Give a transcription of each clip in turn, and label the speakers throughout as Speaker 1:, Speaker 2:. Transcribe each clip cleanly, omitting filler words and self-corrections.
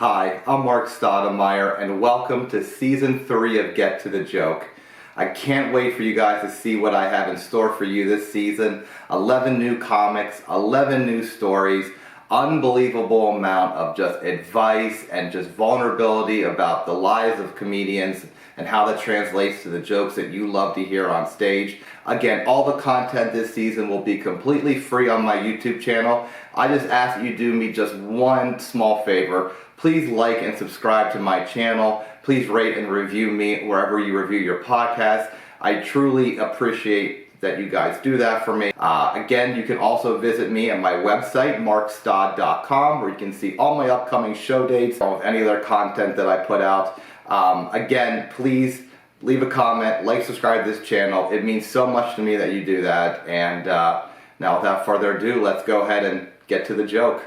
Speaker 1: Hi, I'm Marc and welcome to Season 3 of Get to the Joke. I can't wait for you guys to see what I have in store for you this season. 11 new comics, 11 new stories, unbelievable amount of just advice and just vulnerability about the lives of comedians and how that translates to the jokes that you love to hear on stage. Again, all the content this season will be completely free on my YouTube channel. I just ask that you do me just one small favor. Please like and subscribe to my channel. Please rate and review me wherever you review your podcast. I truly appreciate that you guys do that for me. Again, you can also visit me at my website, marcstod.com, where you can see all my upcoming show dates, along with any other content that I put out. Again, please leave a comment, like, subscribe to this channel. It means so much to me that you do that. And now, without further ado, let's go ahead and get to the joke.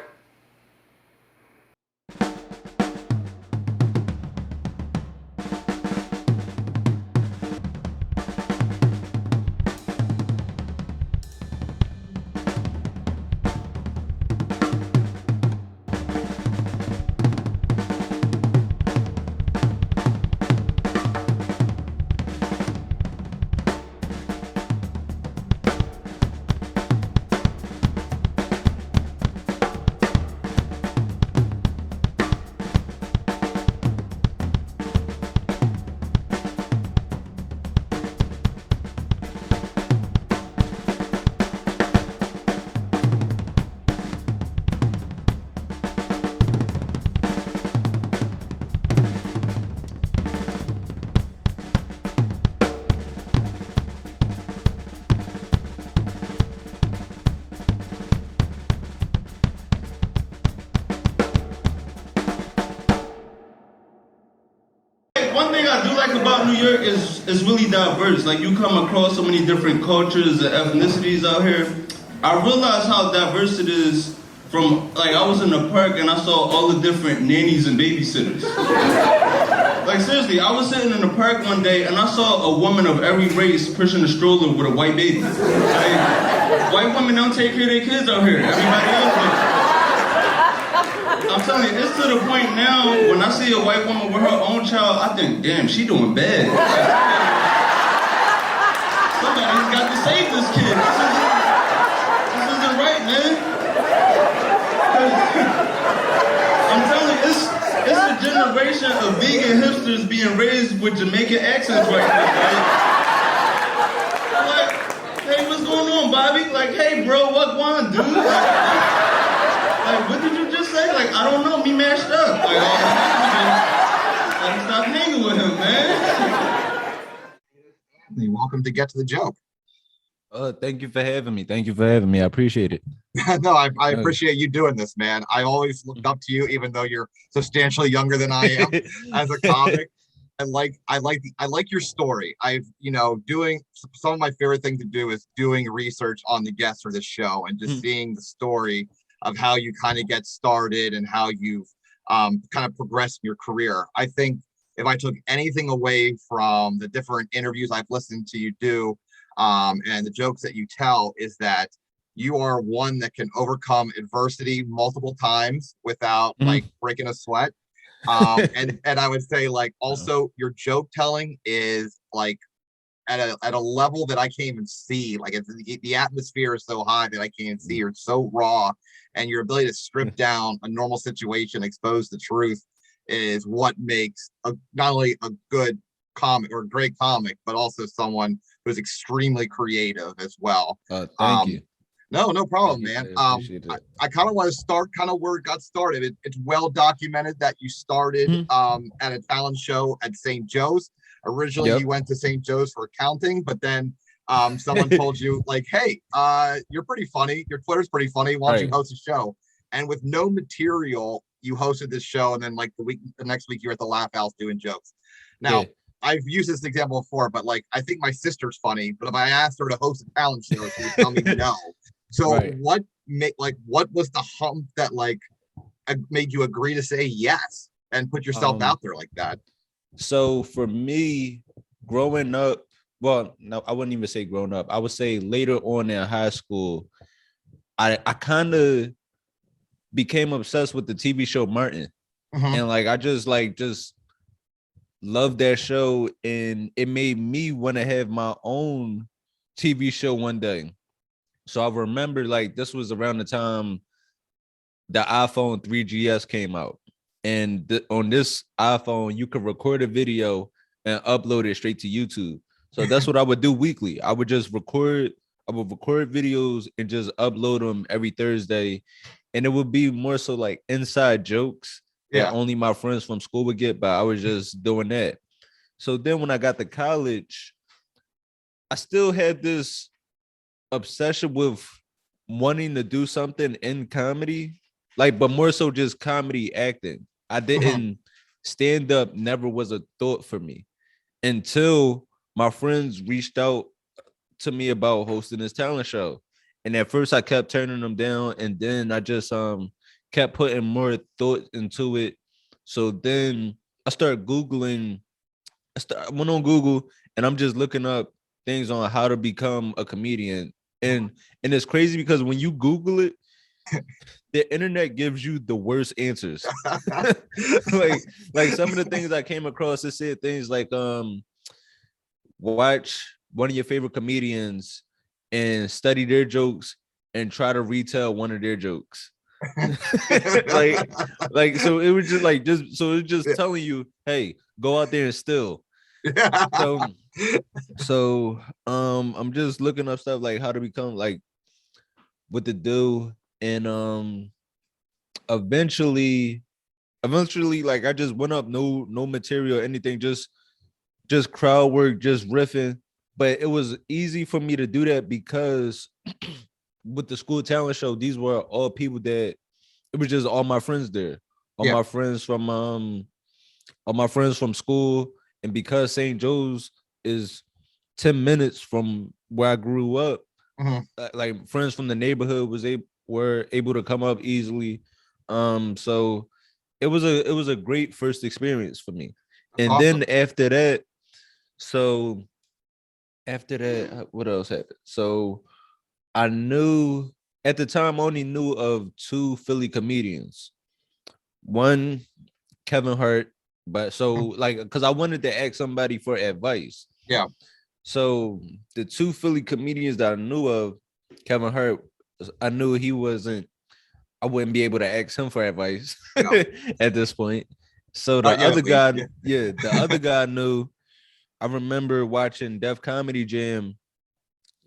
Speaker 2: One thing I do like about New York is it's really diverse. Like, you come across so many different cultures and ethnicities out here. I realized how diverse it is from, like, I was in the park and I saw all the different nannies and babysitters. Like, seriously, I was sitting in the park one day and I saw a woman of every race pushing a stroller with a white baby. Like, white women don't take care of their kids out here. Everybody else does. I'm telling you, it's to the point now, when I see a white woman with her own child, I think, damn, she doing bad. Somebody's got to save this kid. This isn't right, man. I'm telling you, it's a generation of vegan hipsters being raised with Jamaican accents right now, right? Like, hey, what's going on, Bobby? Like, hey, bro, what one, dude? Like, what did you just say? Like, I don't know, me mashed up. Like, stop hanging with him, man.
Speaker 3: Welcome to Get to the Joke.
Speaker 4: Thank you for having me. Thank you for having me. I appreciate it.
Speaker 3: No, I appreciate you doing this, man. I always looked up to you, even though you're substantially younger than I am as a comic. I like your story. Doing some of my favorite thing to do is doing research on the guests for this show and just seeing the story of how you kind of get started and how you've kind of progressed in your career. I think if I took anything away from the different interviews I've listened to you do and the jokes that you tell, is that you are one that can overcome adversity multiple times without like breaking a sweat. And I would say, like, also your joke telling is like at a level that I can't even see. Like, the atmosphere is so high that I can't see. You're so raw, and your ability to strip down a normal situation, expose the truth, is what makes not only a good comic or a great comic, but also someone who's extremely creative as well.
Speaker 4: Thank you.
Speaker 3: No problem, man.
Speaker 4: I
Speaker 3: kind of want to start kind of where it got started. It's well documented that you started at a talent show at St. Joe's. Originally, you went to St. Joe's for accounting, but then someone told you, like, hey, you're pretty funny. Your Twitter's pretty funny. Why don't you host a show? And with no material, you hosted this show. And then, like, the next week, you're at the Laugh House doing jokes. Now, I've used this example before, but, like, I think my sister's funny. But if I asked her to host a talent show, she would tell me no. So what was the hump that, like, made you agree to say yes and put yourself out there like that?
Speaker 4: So for me, growing up, well, no, I wouldn't even say growing up. I would say later on in high school, I kind of became obsessed with the TV show Martin. And like I just loved that show, and it made me want to have my own TV show one day. So I remember like this was around the time the iPhone 3GS came out. And on this iPhone, you could record a video and upload it straight to YouTube. So that's what I would do weekly. I would record videos and just upload them every Thursday. And it would be more so like inside jokes that only my friends from school would get, but I was just doing that. So then when I got to college, I still had this obsession with wanting to do something in comedy, like, but more so just comedy acting. I didn't stand up, never was a thought for me until my friends reached out to me about hosting this talent show. And at first I kept turning them down, and then I just kept putting more thought into it. So then I started Googling, I went on Google and I'm just looking up things on how to become a comedian. And it's crazy because when you Google it, the internet gives you the worst answers. like some of the things I came across, it said things like watch one of your favorite comedians and study their jokes and try to retell one of their jokes. like so it was just like telling you, hey, go out there and steal. So I'm just looking up stuff like how to become, like what to do, and eventually like I just went up, no material, anything, just crowd work, just riffing. But it was easy for me to do that because with the school talent show, these were all people that it was just all my friends there, all my friends from school. And because St. Joe's is 10 minutes from where I grew up, like friends from the neighborhood were able to come up easily. So it was a great first experience for me. And awesome. Then after that, what else happened? So I knew at the time, I only knew of 2 Philly comedians. One, Kevin Hart, but so like, because I wanted to ask somebody for advice.
Speaker 3: Yeah.
Speaker 4: So the 2 Philly comedians that I knew of, Kevin Hart, I knew I wouldn't be able to ask him for advice at this point. So the other guy, the other guy I knew, I remember watching Def Comedy Jam,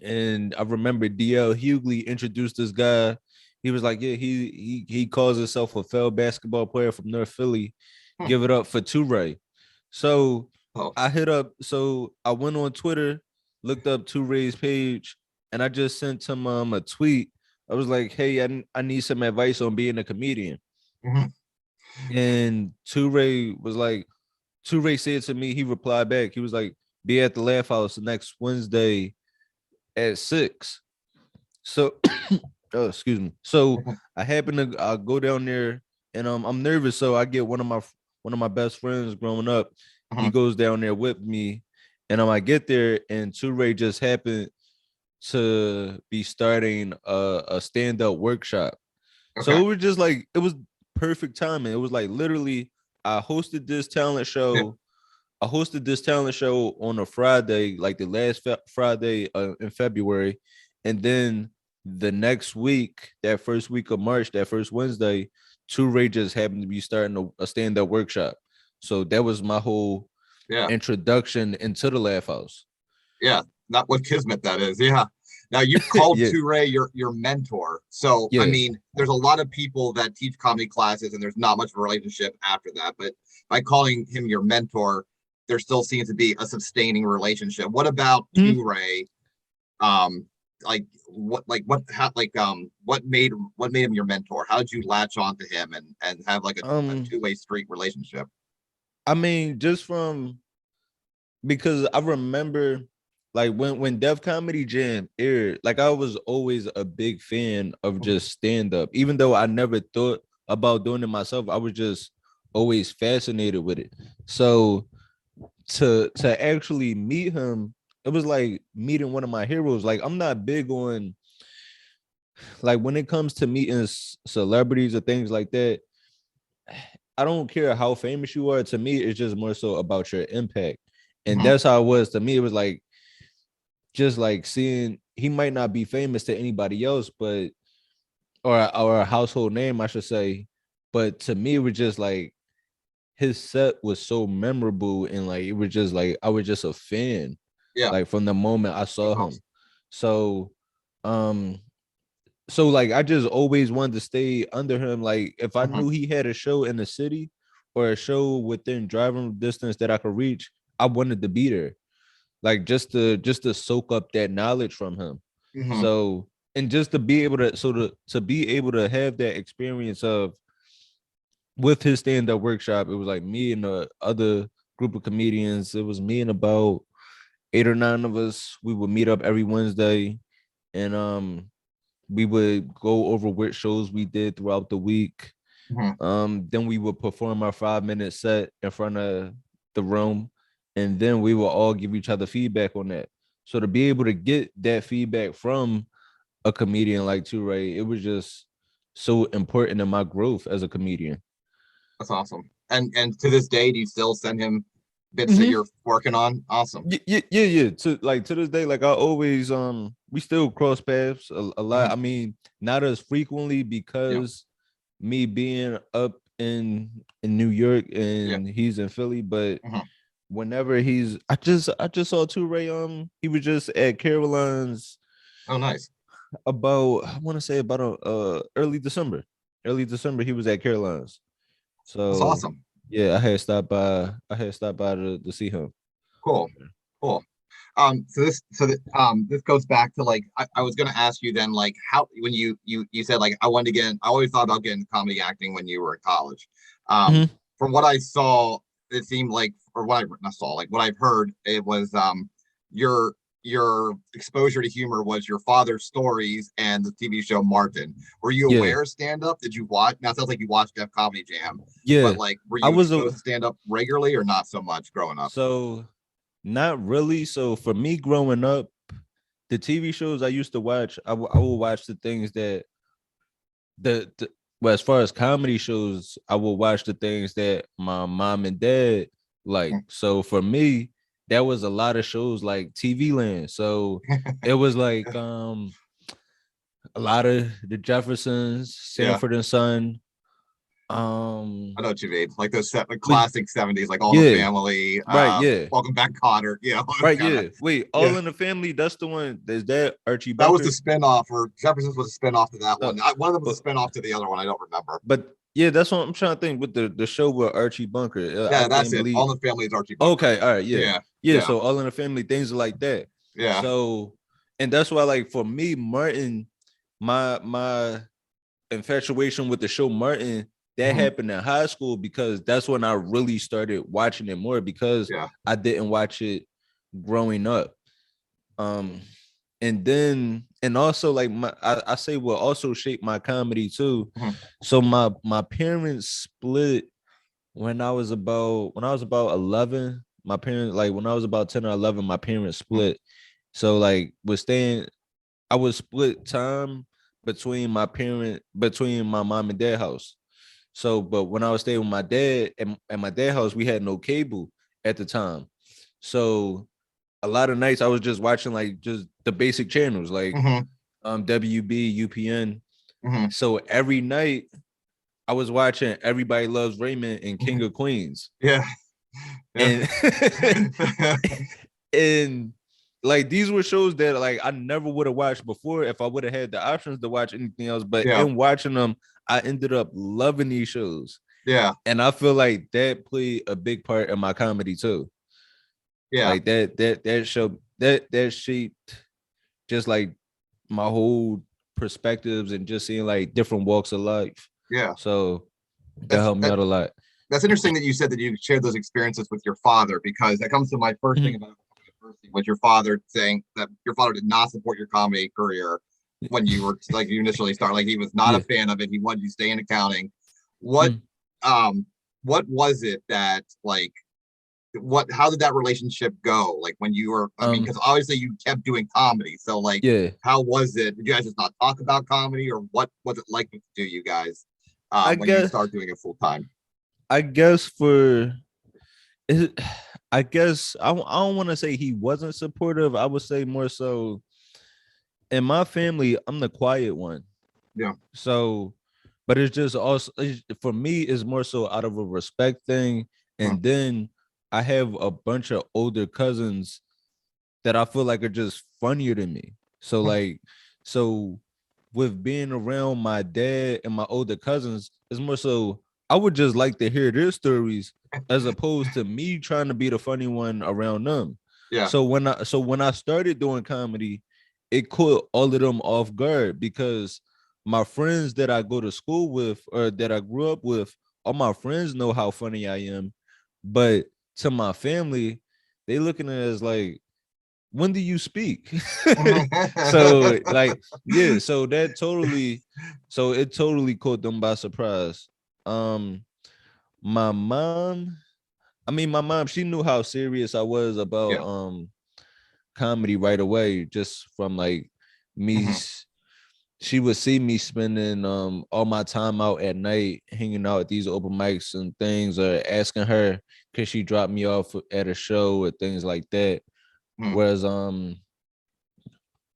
Speaker 4: and I remember DL Hughley introduced this guy. He was like, yeah, he calls himself a failed basketball player from North Philly. Give it up for Toure. So I went on Twitter, looked up Toure's page, and I just sent him a tweet. I was like, hey, I need some advice on being a comedian. And Toure said to me, he replied back, he was like, be at the Laugh House next Wednesday at 6. So oh, excuse me. So I happen to go down there, and I'm nervous. So I get one of my best friends growing up. He goes down there with me, and I get there, and Toure just happened to be starting a stand-up workshop. So it was just like, it was perfect timing. It was like literally I hosted this talent show. I hosted this talent show on a Friday, like the last Friday in February. And then the next week, that first week of March, that first Wednesday, Toure just happened to be starting a stand-up workshop. So that was my whole introduction into the Laugh House.
Speaker 3: Yeah, not what kismet that is. Yeah. Now you called Toure your mentor. So I mean, there's a lot of people that teach comedy classes and there's not much of a relationship after that. But by calling him your mentor, there still seems to be a sustaining relationship. What about Toure? What made him your mentor? How did you latch on to him and have like a two-way street relationship?
Speaker 4: I mean, because I remember like when Def Comedy Jam aired, like I was always a big fan of just stand-up. Even though I never thought about doing it myself, I was just always fascinated with it. So to actually meet him, it was like meeting one of my heroes. Like I'm not big on, like when it comes to meeting celebrities or things like that, I don't care how famous you are. To me, it's just more so about your impact. And
Speaker 3: Mhm.
Speaker 4: that's how it was to me. It was like just like seeing he might not be famous to anybody else, but or a household name, I should say. But to me, it was just like his set was so memorable, and like it was just like I was just a fan,
Speaker 3: Yeah,
Speaker 4: like from the moment I
Speaker 3: that's
Speaker 4: saw him.
Speaker 3: awesome.
Speaker 4: So um so like I just always wanted to stay under him. Like if I
Speaker 3: Mhm.
Speaker 4: knew he had a show in the city or a show within driving distance that I could reach, I wanted to be there. Like just to soak up that knowledge from him.
Speaker 3: Mhm.
Speaker 4: So and just to be able to to be able to have that experience of with his stand-up workshop, it was like me and the other group of comedians. It was me and about 8 or 9 of us. We would meet up every Wednesday, and we would go over which shows we did throughout the week.
Speaker 3: Mhm.
Speaker 4: Then we would perform our 5-minute set in front of the room, and then we will all give each other feedback on that. So to be able to get that feedback from a comedian like Toure, it was just so important in my growth as a comedian.
Speaker 3: That's awesome. And to this day, do you still send him bits that
Speaker 4: Mhm.
Speaker 3: you're working on? Awesome.
Speaker 4: Yeah. To this day, like I always we still cross paths a lot.
Speaker 3: Mhm.
Speaker 4: I mean, not as frequently
Speaker 3: Yeah.
Speaker 4: because me being up in New York
Speaker 3: Yeah.
Speaker 4: and he's in Philly, but
Speaker 3: Mhm.
Speaker 4: whenever I just saw Toure, he was just at Caroline's
Speaker 3: Oh, nice.
Speaker 4: about I want to say about early December. Early December he was at Caroline's.
Speaker 3: That's
Speaker 4: So
Speaker 3: awesome.
Speaker 4: yeah, I had stopped by to see him.
Speaker 3: Cool. Cool. This goes back to like I was gonna ask you then like how when you said like I wanted to get in, I always thought about getting into comedy acting when you were in college. Um,
Speaker 4: Mhm.
Speaker 3: from what I saw, it seemed like or what I saw, like what I've heard, it was your your exposure to humor was your father's stories and the TV show Martin. Were you
Speaker 4: Yeah.
Speaker 3: aware of stand up? Did you watch? Now it sounds like you watched Def Comedy Jam, but
Speaker 4: Yeah.
Speaker 3: like were
Speaker 4: I
Speaker 3: you
Speaker 4: was
Speaker 3: exposed to stand up regularly or not so much growing up?
Speaker 4: so not really. So for me growing up, the TV shows I used to watch, I will watch the things that the well, as far as comedy shows, I will watch the things that my mom and dad like. So for me, that was a lot of shows like TV Land. So it was like a lot of the Jeffersons,
Speaker 3: Yeah.
Speaker 4: Sanford and Son.
Speaker 3: I know what you mean. Like those set, like
Speaker 4: Wait,
Speaker 3: classic 70s, like All in the
Speaker 4: yeah,
Speaker 3: Family,
Speaker 4: right, yeah,
Speaker 3: Welcome Back Cotter, you know, those
Speaker 4: right,
Speaker 3: kind of
Speaker 4: yeah. Wait,
Speaker 3: yeah.
Speaker 4: All in the Family. That's the one. Is that Archie
Speaker 3: That was the
Speaker 4: Bunker?
Speaker 3: spinoff, or Jefferson's was a spinoff to that
Speaker 4: Uh,
Speaker 3: one. One of them was
Speaker 4: but
Speaker 3: a spinoff to the other one. I don't remember.
Speaker 4: but yeah, that's what I'm trying to think with the show with Archie Bunker. I
Speaker 3: Yeah, that's
Speaker 4: can't
Speaker 3: it.
Speaker 4: believe.
Speaker 3: All in the Family is Archie Bunker.
Speaker 4: Okay, all right, yeah,
Speaker 3: Yeah,
Speaker 4: yeah.
Speaker 3: yeah,
Speaker 4: So All in the Family, things like that.
Speaker 3: yeah.
Speaker 4: So, and that's why, like for me, Martin, my infatuation with the show Martin, that
Speaker 3: Mhm.
Speaker 4: happened in high school because that's when I really started watching it more because
Speaker 3: Yeah.
Speaker 4: I didn't watch it growing up. Um, and then and also like I say what also shaped my comedy too.
Speaker 3: Mhm.
Speaker 4: So my parents split when I was about 11. My parents like when I was about 10 or 11, my parents
Speaker 3: Mhm.
Speaker 4: split. So like I was split time between my mom and dad house. So, but when I was staying with my dad at my dad house, we had no cable at the time. So a lot of nights I was just watching like just the basic channels like
Speaker 3: Mhm.
Speaker 4: WB, UPN.
Speaker 3: Mhm.
Speaker 4: So every night I was watching Everybody Loves Raymond and King
Speaker 3: Mhm.
Speaker 4: of Queens.
Speaker 3: Yeah, yeah.
Speaker 4: And and like these were shows that like I never would have watched before if I would have had the options to watch anything else. But
Speaker 3: Yeah,
Speaker 4: in watching them, I ended up loving these shows.
Speaker 3: yeah,
Speaker 4: And I feel like that played a big part in my comedy too.
Speaker 3: yeah.
Speaker 4: Like that show that shaped just like my whole perspectives and just seeing like different walks of life.
Speaker 3: Yeah.
Speaker 4: So that
Speaker 3: That's
Speaker 4: helped me
Speaker 3: that
Speaker 4: out a lot.
Speaker 3: that's interesting that you said that you shared those experiences with your father because that comes to my first thing
Speaker 4: Mhm.
Speaker 3: about was your father saying that your father did not support your comedy career when you were like you initially started. Like he was not a
Speaker 4: Yeah.
Speaker 3: fan of it. He wanted you to stay in accounting. What
Speaker 4: Mm.
Speaker 3: what was it that like what how did that relationship go? Like when you were I mean,
Speaker 4: Um
Speaker 3: because obviously you kept doing comedy. So like
Speaker 4: yeah.
Speaker 3: how was it? Did you guys just not talk about comedy or what was it like to do you guys
Speaker 4: I
Speaker 3: when you
Speaker 4: guess
Speaker 3: start doing it full time?
Speaker 4: I guess for it, I guess I don't want to say he wasn't supportive. I would say more so in my family, I'm the quiet one.
Speaker 3: Yeah.
Speaker 4: So, but it's just also for me, it's more so out of a respect thing.
Speaker 3: Mm.
Speaker 4: And then I have a bunch of older cousins that I feel like are just funnier than me. So like, so with being around my dad and my older cousins, it's more so I would just like to hear their stories as opposed to me trying to be the funny one around them.
Speaker 3: Yeah.
Speaker 4: So when I started doing comedy, it caught all of them off guard because my friends that I go to school with or that I grew up with, all my friends know how funny I am. But to my family, they looking at it as like, when do you speak? So like, yeah, so it totally caught them by surprise. Um, my mom, my mom, she knew how serious I was about
Speaker 3: Yeah.
Speaker 4: comedy right away, just from like me.
Speaker 3: Mhm.
Speaker 4: She would see me spending all my time out at night hanging out at these open mics and things, or asking her could she drop me off at a show or things like that.
Speaker 3: Mhm.
Speaker 4: Whereas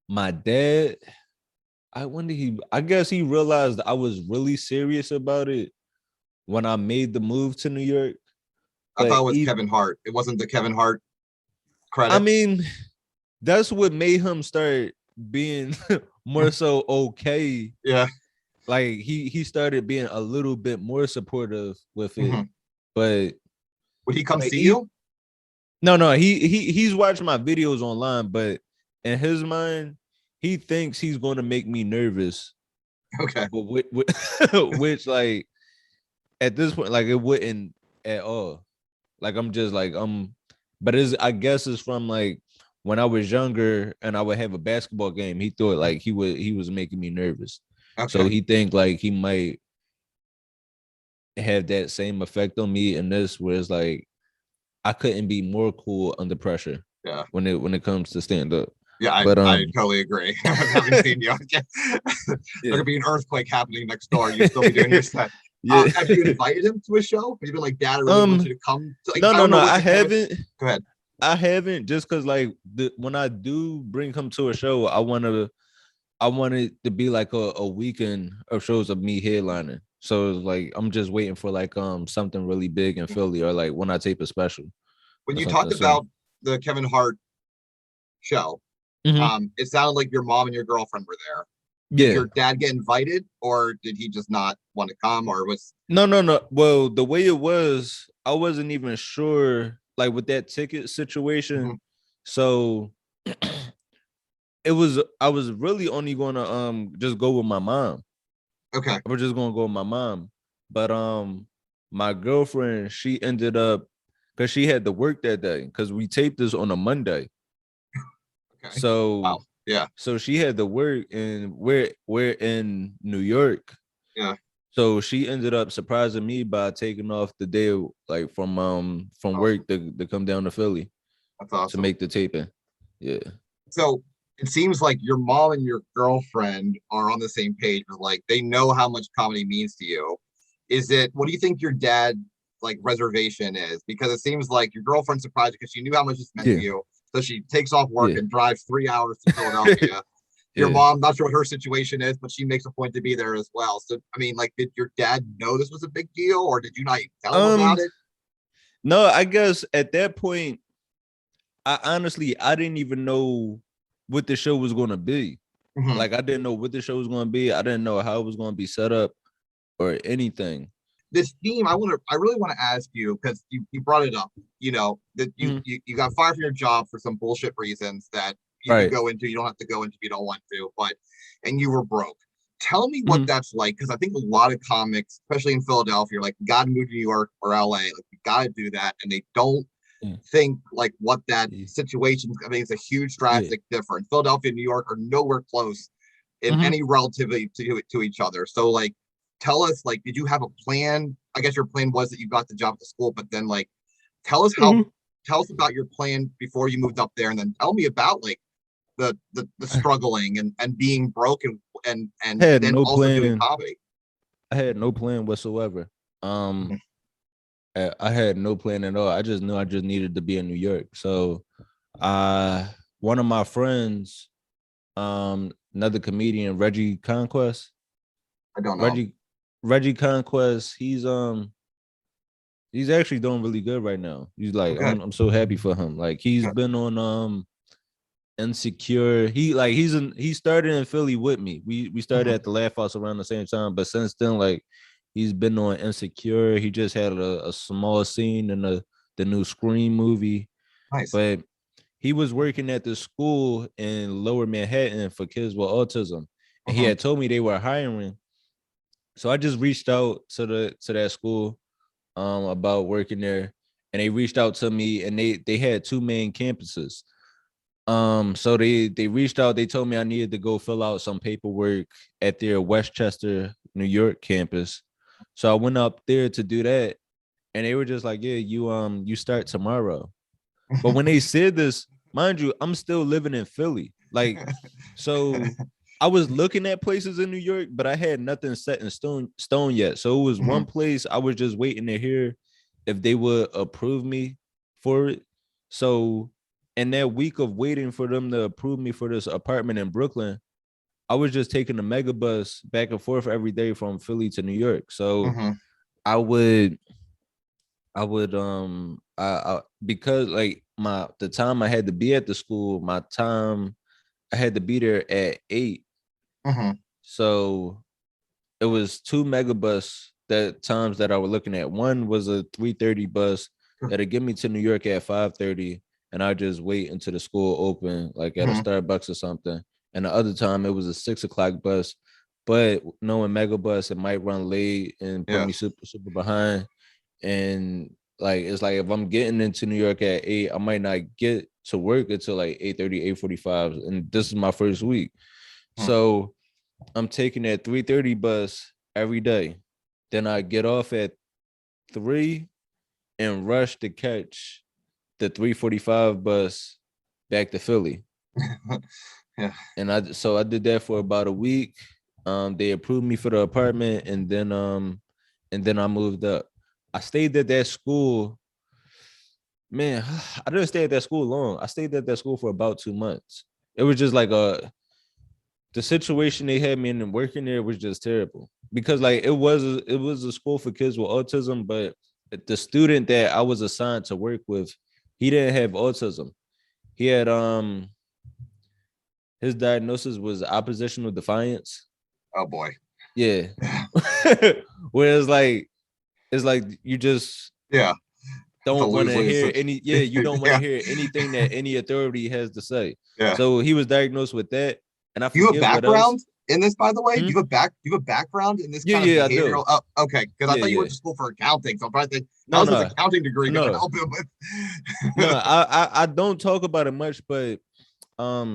Speaker 4: my dad, I guess he realized I was really serious about it when I made the move to New York.
Speaker 3: I thought
Speaker 4: But
Speaker 3: it was Kevin Hart. It wasn't the Kevin Hart
Speaker 4: I
Speaker 3: credits.
Speaker 4: mean, that's what made him start being more so okay.
Speaker 3: Yeah.
Speaker 4: Like he started being a little bit more supportive with it.
Speaker 3: Mhm.
Speaker 4: But
Speaker 3: Would he come
Speaker 4: but
Speaker 3: see you?
Speaker 4: no, he's watching my videos online, but in his mind, he thinks he's going to make me nervous.
Speaker 3: Okay.
Speaker 4: But which like at this point, like it wouldn't at all. Like I'm just like but I guess it's from like when I was younger and I would have a basketball game. He thought like he was making me nervous, so
Speaker 3: Okay.
Speaker 4: he think like he might have that same effect on me in this, where it's like I couldn't be more cool under pressure
Speaker 3: Yeah.
Speaker 4: when it comes to stand up.
Speaker 3: Yeah,
Speaker 4: But
Speaker 3: I totally agree. Having seen you, there
Speaker 4: yeah,
Speaker 3: could be an earthquake happening next door. You'd still be doing your set.
Speaker 4: yeah.
Speaker 3: Have you invited him to a show? Have you been like, Dad, I really want
Speaker 4: um,
Speaker 3: you to come? To, like,
Speaker 4: no,
Speaker 3: I
Speaker 4: no,
Speaker 3: don't
Speaker 4: no.
Speaker 3: know what
Speaker 4: I
Speaker 3: the Kevin.
Speaker 4: haven't.
Speaker 3: Go ahead.
Speaker 4: I haven't, just because like when I do bring him to a show, I want it to be like a weekend of shows of me headlining. So it's like I'm just waiting for like something really big in Philly, or like when I tape a special
Speaker 3: When
Speaker 4: or
Speaker 3: you
Speaker 4: something
Speaker 3: talked
Speaker 4: soon.
Speaker 3: about the Kevin Hart show,
Speaker 4: Mhm.
Speaker 3: it sounded like your mom and your girlfriend were there. Did
Speaker 4: Yeah.
Speaker 3: your dad get invited, or did he just not want to come, or was
Speaker 4: No, no, no. Well, the way it was, I wasn't even sure like with that ticket situation.
Speaker 3: Mhm.
Speaker 4: So I was really only gonna just go with my mom.
Speaker 3: Okay?
Speaker 4: I was just gonna go with my mom. But my girlfriend, she ended up because she had to work that day because we taped this on a Monday.
Speaker 3: Okay.
Speaker 4: So
Speaker 3: Wow. Yeah.
Speaker 4: so she had to work, and we're in New York.
Speaker 3: Yeah.
Speaker 4: So she ended up surprising me by taking off the day like from
Speaker 3: Awesome.
Speaker 4: work to come down to Philly
Speaker 3: That's
Speaker 4: to
Speaker 3: awesome.
Speaker 4: make the taping. Yeah.
Speaker 3: So it seems like your mom and your girlfriend are on the same page with like they know how much comedy means to you. Is it what do you think your dad like reservation is? Because it seems like your girlfriend's surprised because she knew how much this meant to
Speaker 4: Yeah.
Speaker 3: you. So she takes off work
Speaker 4: Yeah.
Speaker 3: and drives 3 hours to Philadelphia. Your
Speaker 4: Yeah.
Speaker 3: mom, not sure what her situation is, but she makes a point to be there as well. So I mean, like, did your dad know this was a big deal, or did you not even tell him about
Speaker 4: Um
Speaker 3: it?
Speaker 4: no, I guess at that point, I didn't even know what the show was gonna be.
Speaker 3: Mhm.
Speaker 4: Like I didn't know what the show was gonna be. I didn't know how it was gonna be set up or anything.
Speaker 3: This theme I really want to ask you because you brought it up, that
Speaker 4: Mhm.
Speaker 3: you got fired from your job for some bullshit reasons that you could
Speaker 4: Right.
Speaker 3: go into, you don't have to go into if you don't want to, but and you were broke. Tell me what
Speaker 4: Mhm.
Speaker 3: that's like, because I think a lot of comics, especially in Philadelphia, are like, you gotta move to New York or LA, like you gotta do that, and they don't
Speaker 4: Yeah.
Speaker 3: think like what that
Speaker 4: Yeah.
Speaker 3: situation, I mean, it's a huge
Speaker 4: Yeah.
Speaker 3: drastic difference. Philadelphia and New York are nowhere close in
Speaker 4: Mhm.
Speaker 3: any relativity to each other. So like, tell us, like, did you have a plan? I guess your plan was that you got the job at the school, but then like, tell us how
Speaker 4: Mhm.
Speaker 3: tell us about your plan before you moved up there, and then tell me about like the
Speaker 4: I
Speaker 3: struggling and being broke and
Speaker 4: had
Speaker 3: then
Speaker 4: no
Speaker 3: also doing
Speaker 4: plan.
Speaker 3: comedy.
Speaker 4: I had no plan whatsoever. Um, I had no plan at all. I just knew I just needed to be in New York. So one of my friends, another comedian, Reggie Conquest.
Speaker 3: I don't know.
Speaker 4: Reggie Conquest, he's actually doing really good right now. He's like,
Speaker 3: Okay.
Speaker 4: I'm so happy for him. Like he's
Speaker 3: Good.
Speaker 4: been on Insecure. He started in Philly with me. We started at the Laugh House around the same time, but since then, like he's been on Insecure. He just had a small scene in the new Scream movie.
Speaker 3: Nice.
Speaker 4: But he was working at the school in Lower Manhattan for kids with autism. And he had told me they were hiring. So I just reached out to that school about working there. And they reached out to me, and they had two main campuses. So they reached out, they told me I needed to go fill out some paperwork at their Westchester, New York campus. So I went up there to do that, and they were just like, yeah, you start tomorrow. But when they said this, mind you, I'm still living in Philly. Like, so I was looking at places in New York, but I had nothing set in stone yet. So it was one place I was just waiting to hear if they would approve me for it. So in that week of waiting for them to approve me for this apartment in Brooklyn, I was just taking the mega bus back and forth every day from Philly to New York. So I would because like the time I had to be at the school, my time I had to be there at 8. So it was 2 megabus that times that I was looking at. One was a 3:30 bus that'll get me to New York at 5:30, and I just wait until the school open, like at a Starbucks or something. And the other time it was a 6 o'clock bus, but knowing megabus, it might run late and put me super behind. And like it's like if I'm getting into New York at 8, I might not get to work until like 8:30, 8:45. And this is my first week. So I'm taking that 3:30 bus every day. Then I get off at 3 and rush to catch the 3:45 bus back to Philly. And I did that for about a week. They approved me for the apartment, and then I moved up. I stayed at that school. Man, I didn't stay at that school long. I stayed at that school for about 2 months. It was just like the situation they had me in and working there was just terrible, because like it was a school for kids with autism, but the student that I was assigned to work with, he didn't have autism. He had his diagnosis was oppositional defiance.
Speaker 3: Oh boy.
Speaker 4: Yeah. Whereas like it's like you just don't want to hear any you don't want to hear anything that any authority has to say. So he was diagnosed with that. And I forget
Speaker 3: you have background in this, by the way. You have a background in this kind of behavioral. Oh, okay, because I thought you went to school for accounting, so I'm trying to think, how's his accounting degree going to help him with?
Speaker 4: No, I don't talk about it much, but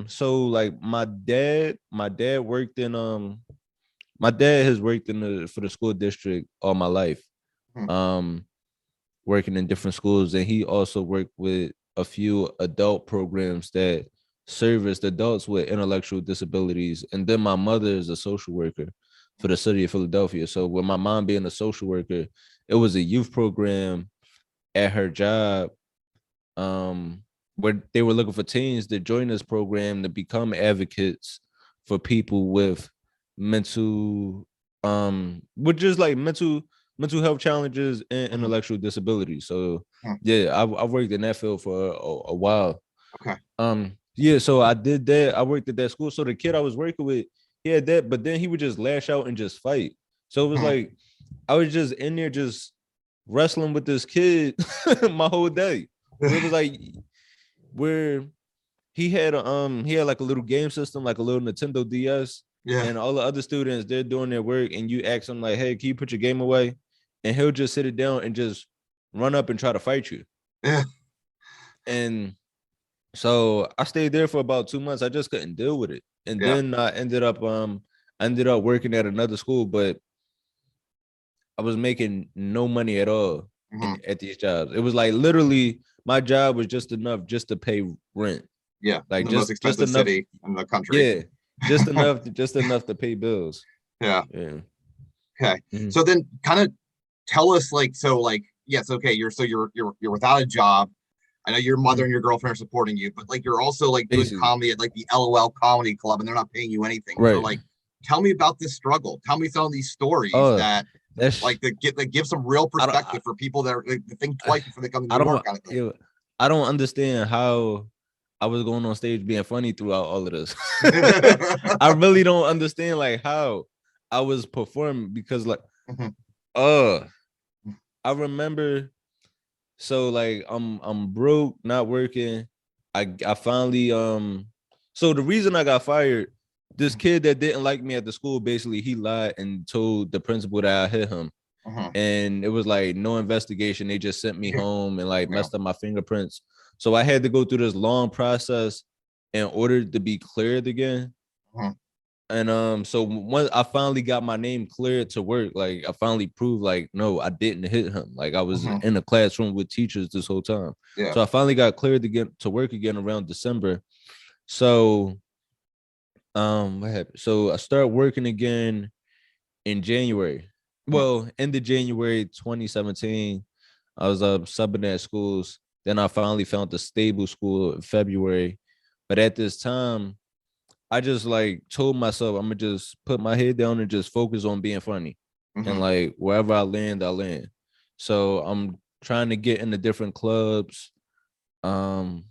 Speaker 4: so like my dad worked in my dad has worked for the school district all my life, working in different schools, and he also worked with a few adult programs that service adults with intellectual disabilities. And then my mother is a social worker for the city of Philadelphia. So with my mom being a social worker, it was a youth program at her job, where they were looking for teens to join this program to become advocates for people with mental health challenges and intellectual disabilities. So I worked in that field for a while. So I did that. I worked at that school. So the kid I was working with, he had that, but then he would just lash out and just fight. So it was like I was just in there just wrestling with this kid my whole day. It was like where he had like a little game system, like a little Nintendo DS. And all the other students, they're doing their work, and you ask them like, hey, can you put your game away? And he'll just sit it down and just run up and try to fight you. And so I stayed there for about 2 months. I just couldn't deal with it. And then I ended up working at another school, but I was making no money at all at these jobs. It was like literally my job was just enough just to pay rent. Like
Speaker 3: the most expensive city in the country.
Speaker 4: Just enough to pay bills.
Speaker 3: Okay. So then kind of tell us like yes, okay, you're without a job. I know your mother and your girlfriend are supporting you, but like you're also like doing
Speaker 4: Basically,
Speaker 3: comedy at like the LOL Comedy Club, and they're not paying you anything. So
Speaker 4: right.
Speaker 3: like, tell me about this struggle. Tell me some of these stories
Speaker 4: Oh,
Speaker 3: that
Speaker 4: that's
Speaker 3: like that give some real
Speaker 4: I don't
Speaker 3: perspective for people that are, like, to think twice before they come to
Speaker 4: I
Speaker 3: New
Speaker 4: don't
Speaker 3: York kind of thing.
Speaker 4: I don't understand how I was going on stage being funny throughout all of this. I really don't understand like how I was performing because like uh I remember so like I'm broke, not working. I finally so the reason I got fired, this kid that didn't like me at the school, basically he lied and told the principal that I hit him. And it was like no investigation. They just sent me home and like
Speaker 3: Yeah.
Speaker 4: messed up my fingerprints. So I had to go through this long process in order to be cleared again. And so once I finally got my name cleared to work, like I finally proved like no, I didn't hit him. Like I was in a classroom with teachers this whole time.
Speaker 3: Yeah.
Speaker 4: So I finally got cleared to work again around December. So what happened? So I started working again in January. Well, end of January 2017. I was subbing at schools. Then I finally found a stable school in February. But at this time, I just like told myself I'm gonna just put my head down and just focus on being funny. And like wherever I land, I land. So I'm trying to get into different clubs. I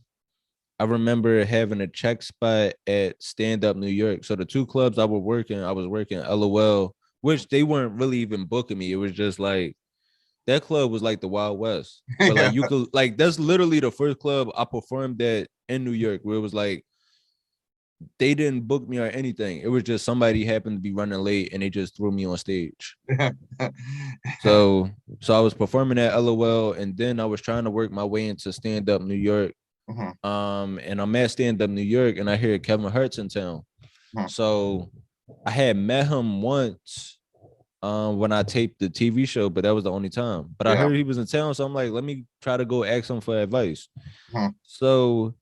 Speaker 4: remember having a check spot at Stand Up New York. So the two clubs I was working LOL, which they weren't really even booking me. It was just like that club was like the Wild West. But like you could like that's literally the first club I performed at in New York where it was like they didn't book me or anything. It was just somebody happened to be running late and they just threw me on stage. So I was performing at LOL and then I was trying to work my way into Stand Up New York. And I'm at Stand Up New York and I hear Kevin Hart's in town. So I had met him once when I taped the TV show, but that was the only time. But I heard he was in town, so I'm like, let me try to go ask him for advice. So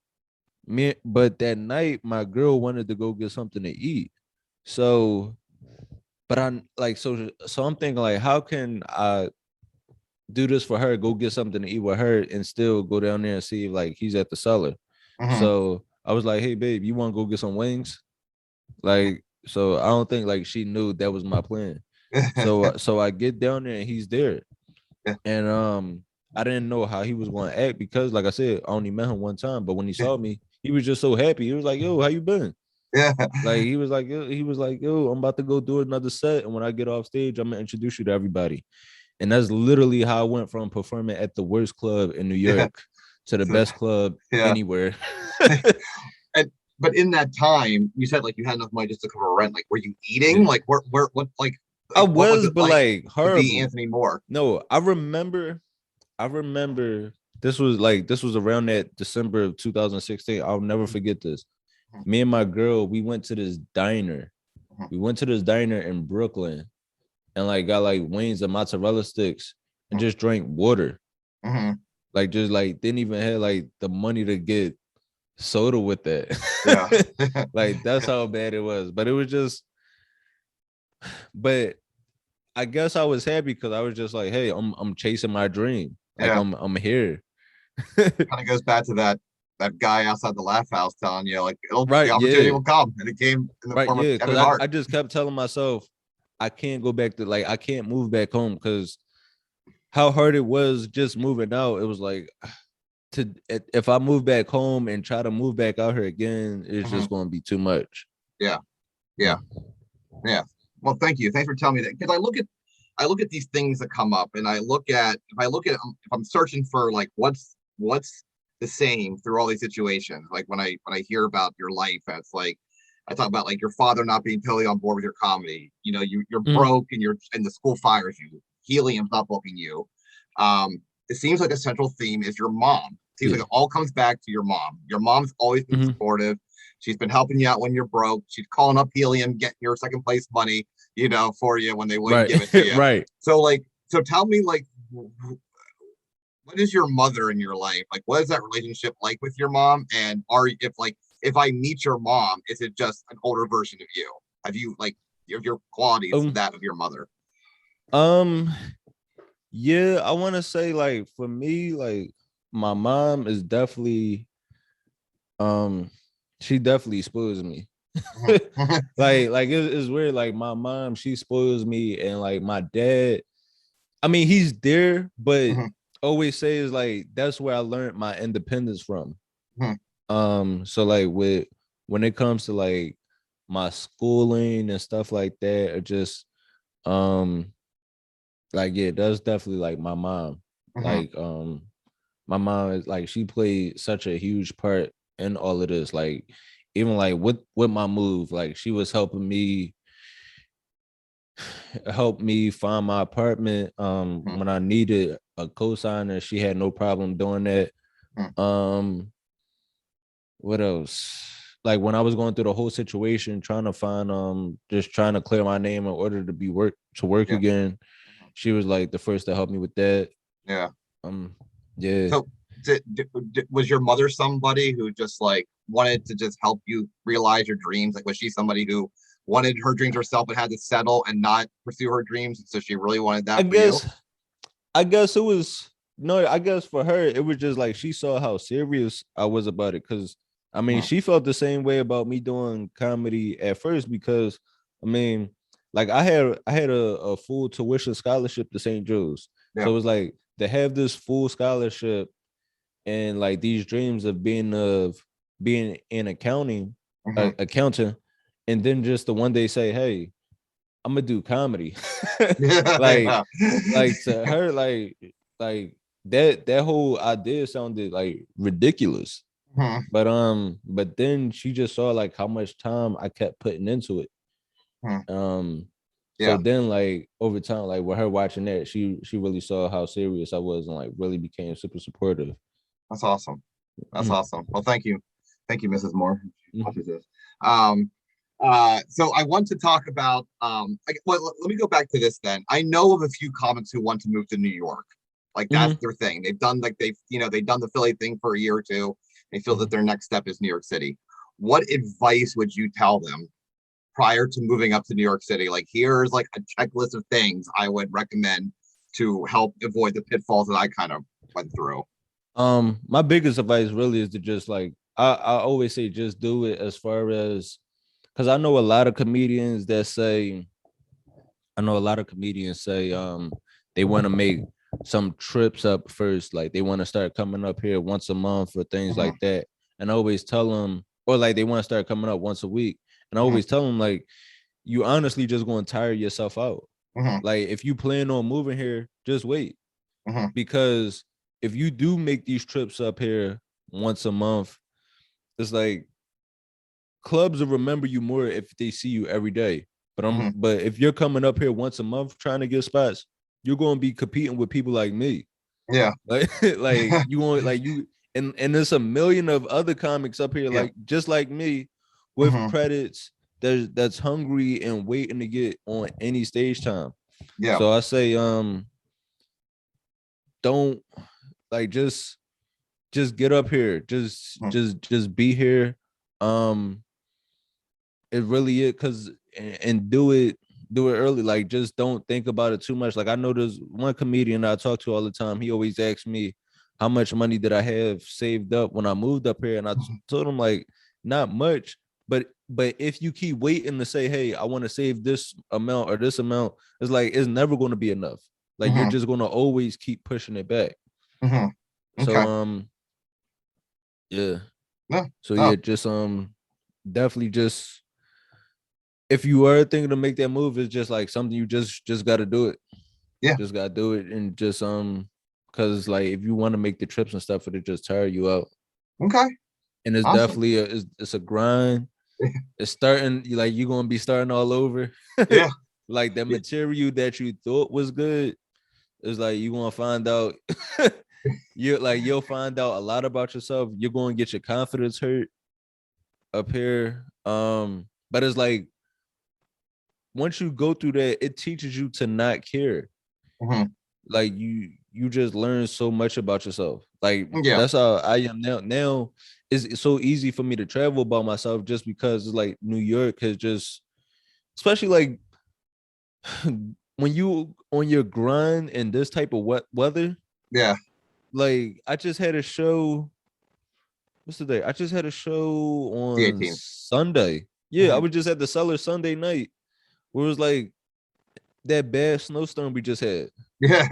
Speaker 4: but that night my girl wanted to go get something to eat. So, but I'm like, so I'm thinking like, how can I do this for her? Go get something to eat with her and still go down there and see if like he's at the cellar. So I was like, hey babe, you want to go get some wings? Like, so I don't think like she knew that was my plan. So I get down there and he's there. And I didn't know how he was going to act because like I said, I only met him one time, but when he saw me, he was just so happy. He was like, yo, how you been? Like he was like, yo, I'm about to go do another set. And when I get off stage, I'm gonna introduce you to everybody. And that's literally how I went from performing at the worst club in New York to the best club anywhere.
Speaker 3: And but in that time, you said like you had enough money just to cover rent. Like, were you eating? Like, what like
Speaker 4: I
Speaker 3: what was
Speaker 4: was,
Speaker 3: it
Speaker 4: but like
Speaker 3: to be
Speaker 4: horrible.
Speaker 3: Anthony Moore?
Speaker 4: No, I remember this was around that December of 2016. I'll never forget this. Me and my girl, we went to this diner. We went to this diner in Brooklyn and like got like wings and mozzarella sticks and just drank water. Like just like didn't even have like the money to get soda with that. Like that's how bad it was. But it was just, but I guess I was happy because I was just like, hey, I'm chasing my dream. Like I'm here.
Speaker 3: Kind of goes back to that guy outside the Laugh House telling you like the
Speaker 4: Right,
Speaker 3: opportunity will come, and it came in the
Speaker 4: right,
Speaker 3: form
Speaker 4: yeah.
Speaker 3: of Kevin
Speaker 4: Because
Speaker 3: Hart.
Speaker 4: I just kept telling myself I can't go back to like I can't move back home because how hard it was just moving out. It was like if I move back home and try to move back out here again, it's just going to be too much.
Speaker 3: Yeah. Well, thank you. Thanks for telling me that because I look at these things that come up, and I look at if I'm searching for like what's the same through all these situations. Like when I hear about your life, that's like I talk about like your father not being totally on board with your comedy. You know, you're broke and the school fires you. Helium's not booking you. It seems like a central theme is your mom. It seems like it all comes back to your mom. Your mom's always been supportive. She's been helping you out when you're broke. She's calling up Helium, getting your second place money, you know, for you when they wouldn't give it to you.
Speaker 4: Right.
Speaker 3: So tell me like, what is your mother in your life? Like, what is that relationship like with your mom? And if I meet your mom, is it just an older version of you? Have you like your qualities that of your mother?
Speaker 4: Um, Yeah, I want to say like for me, like my mom is definitely she definitely spoils me.
Speaker 3: Mhm.
Speaker 4: Like it's weird. Like my mom, she spoils me, and like my dad, I mean, he's there, but
Speaker 3: Mhm.
Speaker 4: always says like that's where I learned my independence from.
Speaker 3: Mhm.
Speaker 4: So like with when it comes to like my schooling and stuff like that, or just um like yeah, that's definitely like my mom.
Speaker 3: Mhm.
Speaker 4: Like my mom is like she played such a huge part in all of this. Like even like with my move, like she was help me find my apartment
Speaker 3: Mhm.
Speaker 4: when I needed a cosigner. She had no problem doing that.
Speaker 3: Mhm.
Speaker 4: Um what else? Like when I was going through the whole situation, trying to find just trying to clear my name in order to work
Speaker 3: Yeah.
Speaker 4: again.
Speaker 3: Mhm.
Speaker 4: She was like the first to help me with that.
Speaker 3: Yeah.
Speaker 4: Um yeah.
Speaker 3: So was your mother somebody who just like wanted to just help you realize your dreams? Like, was she somebody who wanted her dreams herself but had to settle and not pursue her dreams? So she really wanted
Speaker 4: I
Speaker 3: that for you?
Speaker 4: guess I guess it was no, I guess for her, it was just like she saw how serious I was about it. Cause I mean,
Speaker 3: Mhm.
Speaker 4: she felt the same way about me doing comedy at first because I mean, like I had a full tuition scholarship to St. Joe's.
Speaker 3: Yeah.
Speaker 4: So it was like to have this full scholarship and like these dreams of being in accounting,
Speaker 3: Mhm.
Speaker 4: accountant, and then just the one day say, hey, I'm gonna do comedy. like
Speaker 3: Yeah.
Speaker 4: like to her, like that whole idea sounded like ridiculous.
Speaker 3: Mhm.
Speaker 4: But then she just saw like how much time I kept putting into it.
Speaker 3: Mhm.
Speaker 4: So
Speaker 3: Yeah.
Speaker 4: then like over time, like with her watching that, she really saw how serious I was and like really became super supportive.
Speaker 3: That's awesome. That's
Speaker 4: Mhm,
Speaker 3: awesome. Well, thank you. Thank you, Mrs. Moore. She
Speaker 4: mhm,
Speaker 3: watches this. Um, so I want to talk about well, let me go back to this then. I know of a few comics who want to move to New York. Like that's
Speaker 4: mhm,
Speaker 3: their thing. They've done like they've done the Philly thing for a year or two. They feel that
Speaker 4: mhm.
Speaker 3: their next step is New York City. What advice would you tell them prior to moving up to New York City? Like here's like a checklist of things I would recommend to help avoid the pitfalls that I kind of went through.
Speaker 4: My biggest advice really is to just like I always say just do it as far as because I know a lot of comedians say they want to make some trips up first, like they want to start coming up here once a month or things
Speaker 3: Mhm.
Speaker 4: like that. And I always tell them, or like they want to start coming up once a week. And I
Speaker 3: Mhm.
Speaker 4: always tell them like you honestly just going to tire yourself out.
Speaker 3: Mhm.
Speaker 4: Like if you plan on moving here, just wait
Speaker 3: Mhm.
Speaker 4: because if you do make these trips up here once a month, it's like clubs will remember you more if they see you every day.
Speaker 3: Mhm.
Speaker 4: But if you're coming up here once a month trying to get spots, you're going to be competing with people like me.
Speaker 3: Yeah.
Speaker 4: Like like you want like you and there's a million of other comics up here
Speaker 3: Yeah.
Speaker 4: like just like me with
Speaker 3: Mhm.
Speaker 4: credits that's hungry and waiting to get on any stage time.
Speaker 3: Yeah.
Speaker 4: So I say don't like just get up here.
Speaker 3: Mhm.
Speaker 4: Just be here. Um it really is because and do it early. Like just don't think about it too much. Like I know there's one comedian I talk to all the time. He always asks me how much money did I have saved up when I moved up here, and
Speaker 3: Mhm.
Speaker 4: told him like not much. But if you keep waiting to say, hey, I want to save this amount or this amount, it's like it's never going to be enough. Like you're
Speaker 3: Mhm.
Speaker 4: just going to always keep pushing it back.
Speaker 3: Mhm.
Speaker 4: So
Speaker 3: Okay.
Speaker 4: yeah.
Speaker 3: No.
Speaker 4: So
Speaker 3: No.
Speaker 4: yeah, just definitely just if you are thinking to make that move, it's just like something you just got to do it.
Speaker 3: Yeah.
Speaker 4: Just got to do it, and just because like if you want to make the trips and stuff, it'll just tire you out.
Speaker 3: Okay.
Speaker 4: And it's
Speaker 3: Awesome.
Speaker 4: definitely it's a grind. It's starting like you're gonna be starting all over.
Speaker 3: Yeah.
Speaker 4: Like the
Speaker 3: Yeah.
Speaker 4: material that you thought was good is like you gonna find out. You'll find out a lot about yourself. You're gonna get your confidence hurt up here. But it's like once you go through that, it teaches you to not care.
Speaker 3: Mhm.
Speaker 4: Like you just learn so much about yourself. Like
Speaker 3: Yeah.
Speaker 4: that's how I am now. Now it's so easy for me to travel by myself just because it's like New York has just, especially like when you on your grind in this type of wet weather,
Speaker 3: Yeah.
Speaker 4: like I just had a show. What's the day? I just had a show
Speaker 3: The
Speaker 4: on
Speaker 3: 18th.
Speaker 4: Sunday. Yeah, I was just at the Cellar Sunday night where it was like that bad snowstorm we just had.
Speaker 3: Yeah.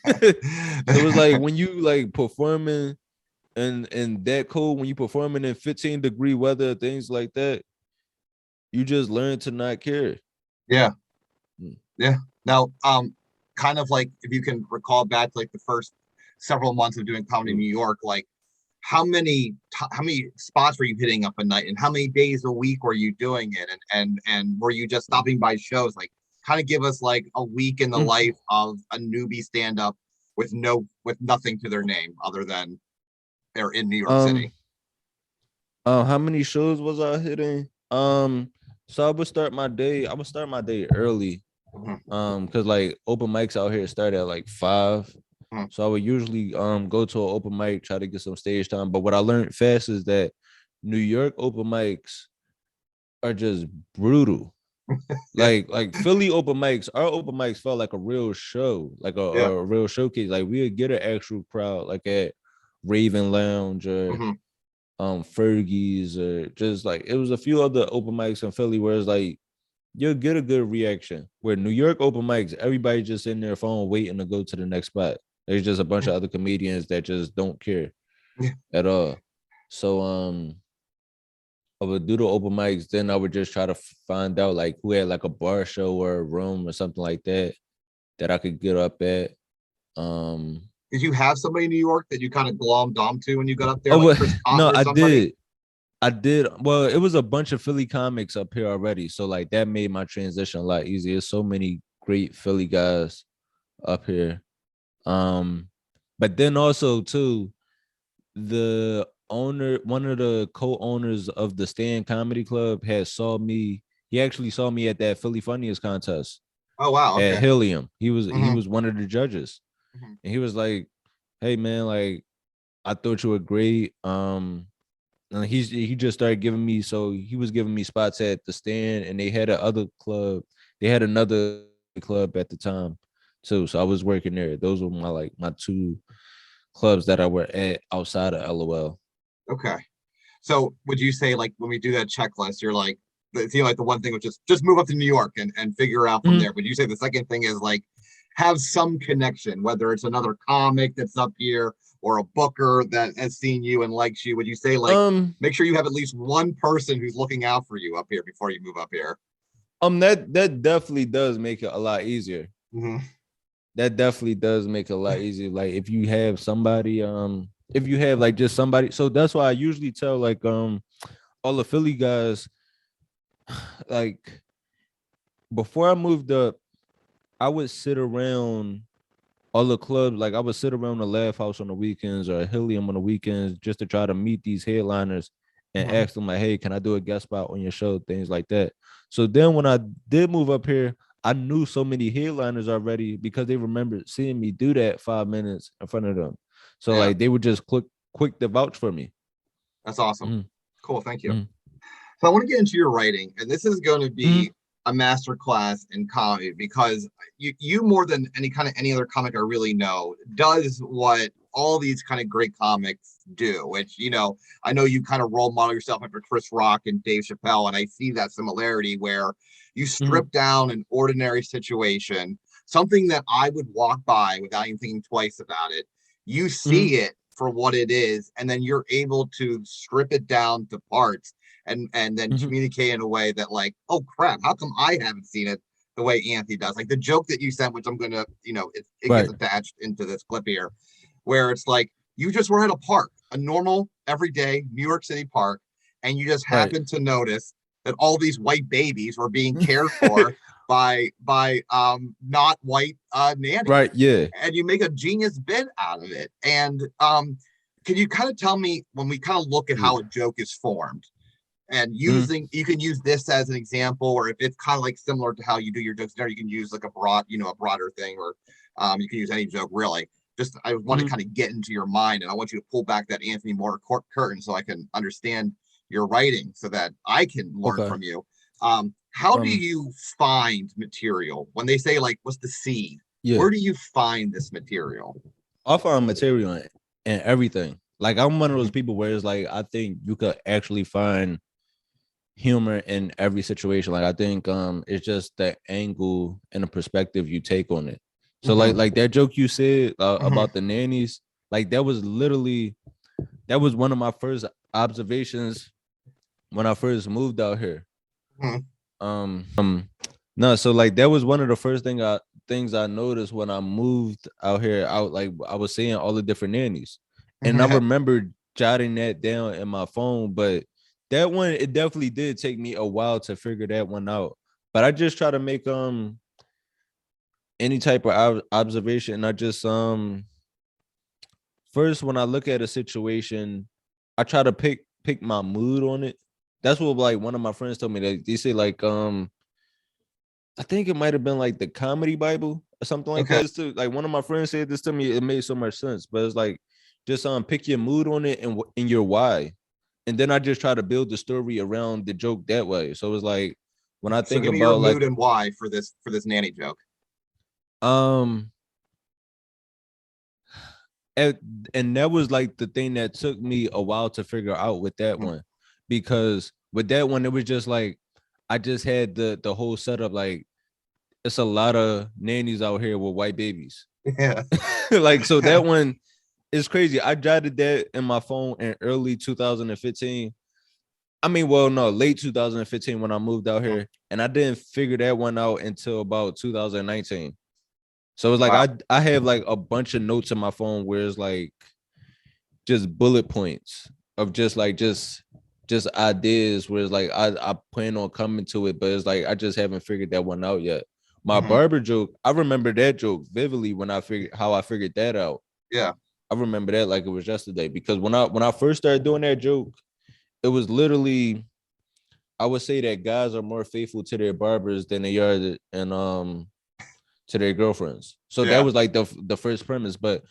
Speaker 4: So it was like when you like performing and that cold, when you performing in 15-degree weather, things like that, you just learn to not care.
Speaker 3: Yeah.
Speaker 4: Mm.
Speaker 3: Yeah. Now, kind of like if you can recall back to like the first several months of doing comedy in New York, like how many spots were you hitting up a night, and how many days a week were you doing it, and were you just stopping by shows? Like, kind of give us like a week in the
Speaker 4: Mm.
Speaker 3: life of a newbie stand up with nothing to their name other than they're in New York
Speaker 4: Um,
Speaker 3: City.
Speaker 4: how many shows was I hitting? So I would start my day. I would start my day early.
Speaker 3: Mhm,
Speaker 4: Because like open mics out here start at like 5.
Speaker 3: mhm.
Speaker 4: So I would usually go to an open mic, try to get some stage time. But what I learned fast is that New York open mics are just brutal.
Speaker 3: Yeah,
Speaker 4: Like Philly open mics, our open mics felt like a real show, like
Speaker 3: yeah.
Speaker 4: a real showcase. Like we would get an actual crowd, like at Raven Lounge or
Speaker 3: Mhm.
Speaker 4: Fergie's, or just like it was a few other open mics in Philly where it's like you'll get a good reaction. Where New York open mics, everybody just in their phone waiting to go to the next spot. There's just a bunch of other comedians that just don't care
Speaker 3: Yeah.
Speaker 4: at all. So I would do the open mics, then I would just try to find out like who had like a bar show or a room or something like that I could get up at. Um
Speaker 3: Did you have somebody in New York that you kind of glommed onto when you got up there,
Speaker 4: oh
Speaker 3: like
Speaker 4: well,
Speaker 3: Chris
Speaker 4: no,
Speaker 3: Cotton or somebody?
Speaker 4: I did. Well, it was a bunch of Philly comics up here already. So like that made my transition a lot easier. So many great Philly guys up here. But then also too, the owner, one of the co-owners of the Stand Comedy Club had saw me. He actually saw me at that Philly Funniest contest
Speaker 3: Oh wow,
Speaker 4: at
Speaker 3: okay.
Speaker 4: Helium. He
Speaker 3: Hmm.
Speaker 4: was one of the judges.
Speaker 3: Hmm.
Speaker 4: And he was like, "Hey man, like I thought you were great." And he just started giving me, so he was giving me spots at the Stand, and they had a other club. They had another club at the time too. So I was working there. Those were my like my two clubs that I were at outside of LOL.
Speaker 3: Okay. So would you say like when we do that checklist, you're like, it seemed like the one thing was just move up to New York and figure out from
Speaker 4: Mhm.
Speaker 3: there. Would you say the second thing is like have some connection, whether it's another comic that's up here or a booker that has seen you and likes you? Would you say like
Speaker 4: Um,
Speaker 3: make sure you have at least one person who's looking out for you up here before you move up here?
Speaker 4: that definitely does make it a lot easier.
Speaker 3: Mm-hmm.
Speaker 4: That definitely does make it a lot easier. Like if you have somebody, if you have like just somebody, so that's why I usually tell like all the Philly guys, like before I moved up, I would sit around all the clubs, like I would sit around the Laugh House on the weekends or Helium on the weekends just to try to meet these headliners and
Speaker 3: Mm-hmm.
Speaker 4: ask them like, hey, can I do a guest spot on your show? Things like that. So then when I did move up here, I knew so many headliners already because they remembered seeing me do that 5 minutes in front of them. So
Speaker 3: Yeah,
Speaker 4: like they would just quick to vouch for me.
Speaker 3: that's awesome.
Speaker 4: Mm,
Speaker 3: Cool, thank you.
Speaker 4: mm,
Speaker 3: So I want to get into your writing, and this is going to
Speaker 4: mm,
Speaker 3: be a master class in comedy because you more than any other comic I really know does what all these kind of great comics do, which I know you kind of role model yourself after Chris Rock and Dave Chappelle, and I see that similarity where you
Speaker 4: mm,
Speaker 3: strip down an ordinary situation, something that I would walk by without even thinking twice about it. You
Speaker 4: mm,
Speaker 3: see it for what it is, and then you're able to strip it down to parts and then
Speaker 4: mm,
Speaker 3: communicate in a way that like, oh crap, how come I haven't seen it the way Anthony does? Like the joke that you sent, which I'm gonna, it gets
Speaker 4: right,
Speaker 3: attached into this clip here, where it's like you just were at a park, a normal everyday New York City park, and you just
Speaker 4: right.
Speaker 3: happened to notice that all these white babies were being cared for by not white nannies,
Speaker 4: Right, yeah.
Speaker 3: and you make a genius bit out of it. And can you kind of tell me when we kind of look at how
Speaker 4: Yeah.
Speaker 3: a joke is formed? And
Speaker 4: Mm,
Speaker 3: you can use this as an example, or if it's kind of like similar to how you do your jokes there, you can use like a broader thing, or you can use any joke really. Just I want to
Speaker 4: mm,
Speaker 3: kind of get into your mind, and I want you to pull back that Anthony Moore curtain so I can understand your writing, so that I can learn
Speaker 4: okay.
Speaker 3: from you. how do you find material when they say like, what's the seed?
Speaker 4: Yeah,
Speaker 3: Where do you find this material?
Speaker 4: I find material in everything. Like I'm one of those
Speaker 3: Mhm.
Speaker 4: people where it's like I think you could actually find humor in every situation. Like I think it's just the angle and the perspective you take on it. So
Speaker 3: Mhm.
Speaker 4: like that joke you said
Speaker 3: Mhm.
Speaker 4: about the nannies, like that was one of my first observations when I first moved out here.
Speaker 3: Mhm.
Speaker 4: Um, um, no, so like that was one of the first things I noticed when I moved out here. Out like I was seeing all the different nannies, and I remember jotting that down in my phone. But that one, it definitely did take me a while to figure that one out. But I just try to make any type of observation. I just first when I look at a situation, I try to pick my mood on it. That's what like one of my friends told me that they say like I think it might have been like the comedy Bible or something like
Speaker 3: Okay.
Speaker 4: that. Too. Like one of my friends said this to me, it made so much sense. But it's like just pick your mood on it and your why, and then I just try to build the story around the joke that way. So it's like when I
Speaker 3: So
Speaker 4: think
Speaker 3: give me your
Speaker 4: about like
Speaker 3: mood and why for this nanny joke.
Speaker 4: um and, and that was like the thing that took me a while to figure out with that
Speaker 3: Mhm.
Speaker 4: one, because with that one it was just like I just had the whole setup like it's a lot of nannies out here with white babies.
Speaker 3: Yeah.
Speaker 4: Like so that one is crazy. I jotted that in my phone in early 2015. I mean, well, no, late 2015 when I moved out
Speaker 3: Mhm.
Speaker 4: here, and I didn't figure that one out until about 2019. So it's like
Speaker 3: Wow.
Speaker 4: I have like a bunch of notes in my phone where it's like just bullet points of just ideas where it's like I plan on coming to it, but it's like I just haven't figured that one out yet. My
Speaker 3: Mhm.
Speaker 4: barber joke, I remember that joke vividly when I figured how I figured that out.
Speaker 3: Yeah.
Speaker 4: I remember that like it was yesterday because when I first started doing that joke, it was literally I would say that guys are more faithful to their barbers than they are and to their girlfriends. So that
Speaker 3: Yeah.
Speaker 4: was like the first premise. But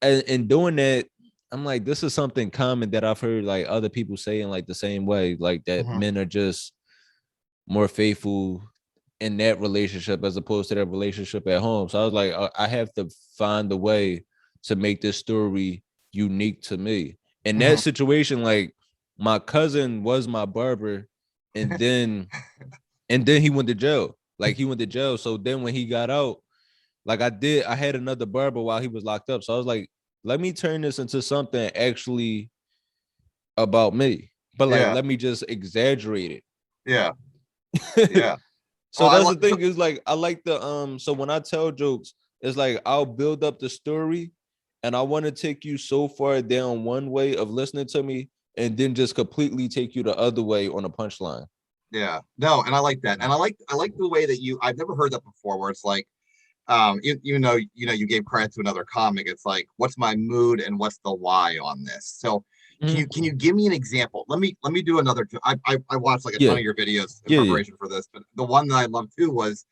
Speaker 4: in doing that, I'm like, this is something common that I've heard like other people saying like the same way, like that
Speaker 3: Mhm.
Speaker 4: men are just more faithful in that relationship as opposed to that relationship at home. So I was like, I have to find a way to make this story unique to me. In that
Speaker 3: Mhm.
Speaker 4: situation, like my cousin was my barber, and then he went to jail. Like he went to jail. So then when he got out, like I had another barber while he was locked up. So I was like, let me turn this into something actually about me. But like
Speaker 3: Yeah.
Speaker 4: let me just exaggerate
Speaker 3: Yeah.
Speaker 4: it.
Speaker 3: Yeah. Oh,
Speaker 4: So
Speaker 3: I
Speaker 4: that's
Speaker 3: like
Speaker 4: the thing is like I like the so when I tell jokes, it's like I'll build up the story and I want to take you so far down one way of listening to me and then just completely take you the other way on a punchline.
Speaker 3: yeah. No, and I like that. And I like the way that I've never heard that before where it's like even though you gave credit to another comic, it's like what's my mood and what's the why on this. So can you give me an example? Let me do another. I watched like a ton
Speaker 4: Yeah,
Speaker 3: of your videos in
Speaker 4: yeah,
Speaker 3: preparation for this, but the one that I love too was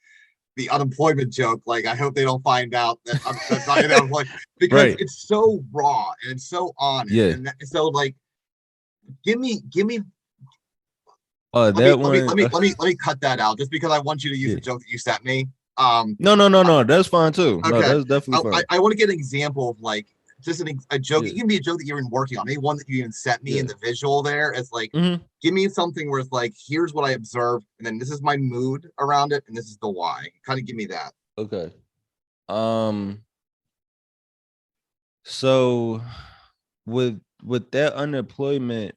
Speaker 3: the unemployment joke. Like I hope they don't find out that that's not unemployed, because
Speaker 4: right.
Speaker 3: it's so raw and it's so honest,
Speaker 4: Yeah.
Speaker 3: and so like give me let me
Speaker 4: That
Speaker 3: let me
Speaker 4: one.
Speaker 3: let me let me let me cut that out just because I want you to use
Speaker 4: Yeah.
Speaker 3: the joke that you sent me. Um,
Speaker 4: No, no, no, no. That's fine too. No,
Speaker 3: Okay.
Speaker 4: that's definitely
Speaker 3: I
Speaker 4: fine.
Speaker 3: want to get an example of like just a joke. It
Speaker 4: Yeah,
Speaker 3: can be a joke that you're even working on. Maybe one that you even sent me in
Speaker 4: yeah.
Speaker 3: the visual there. It's like,
Speaker 4: Hmm.
Speaker 3: give me something where it's like, here's what I observed, and then this is my mood around it, and this is the why. Kind of give me that.
Speaker 4: Okay. Um. So with that unemployment,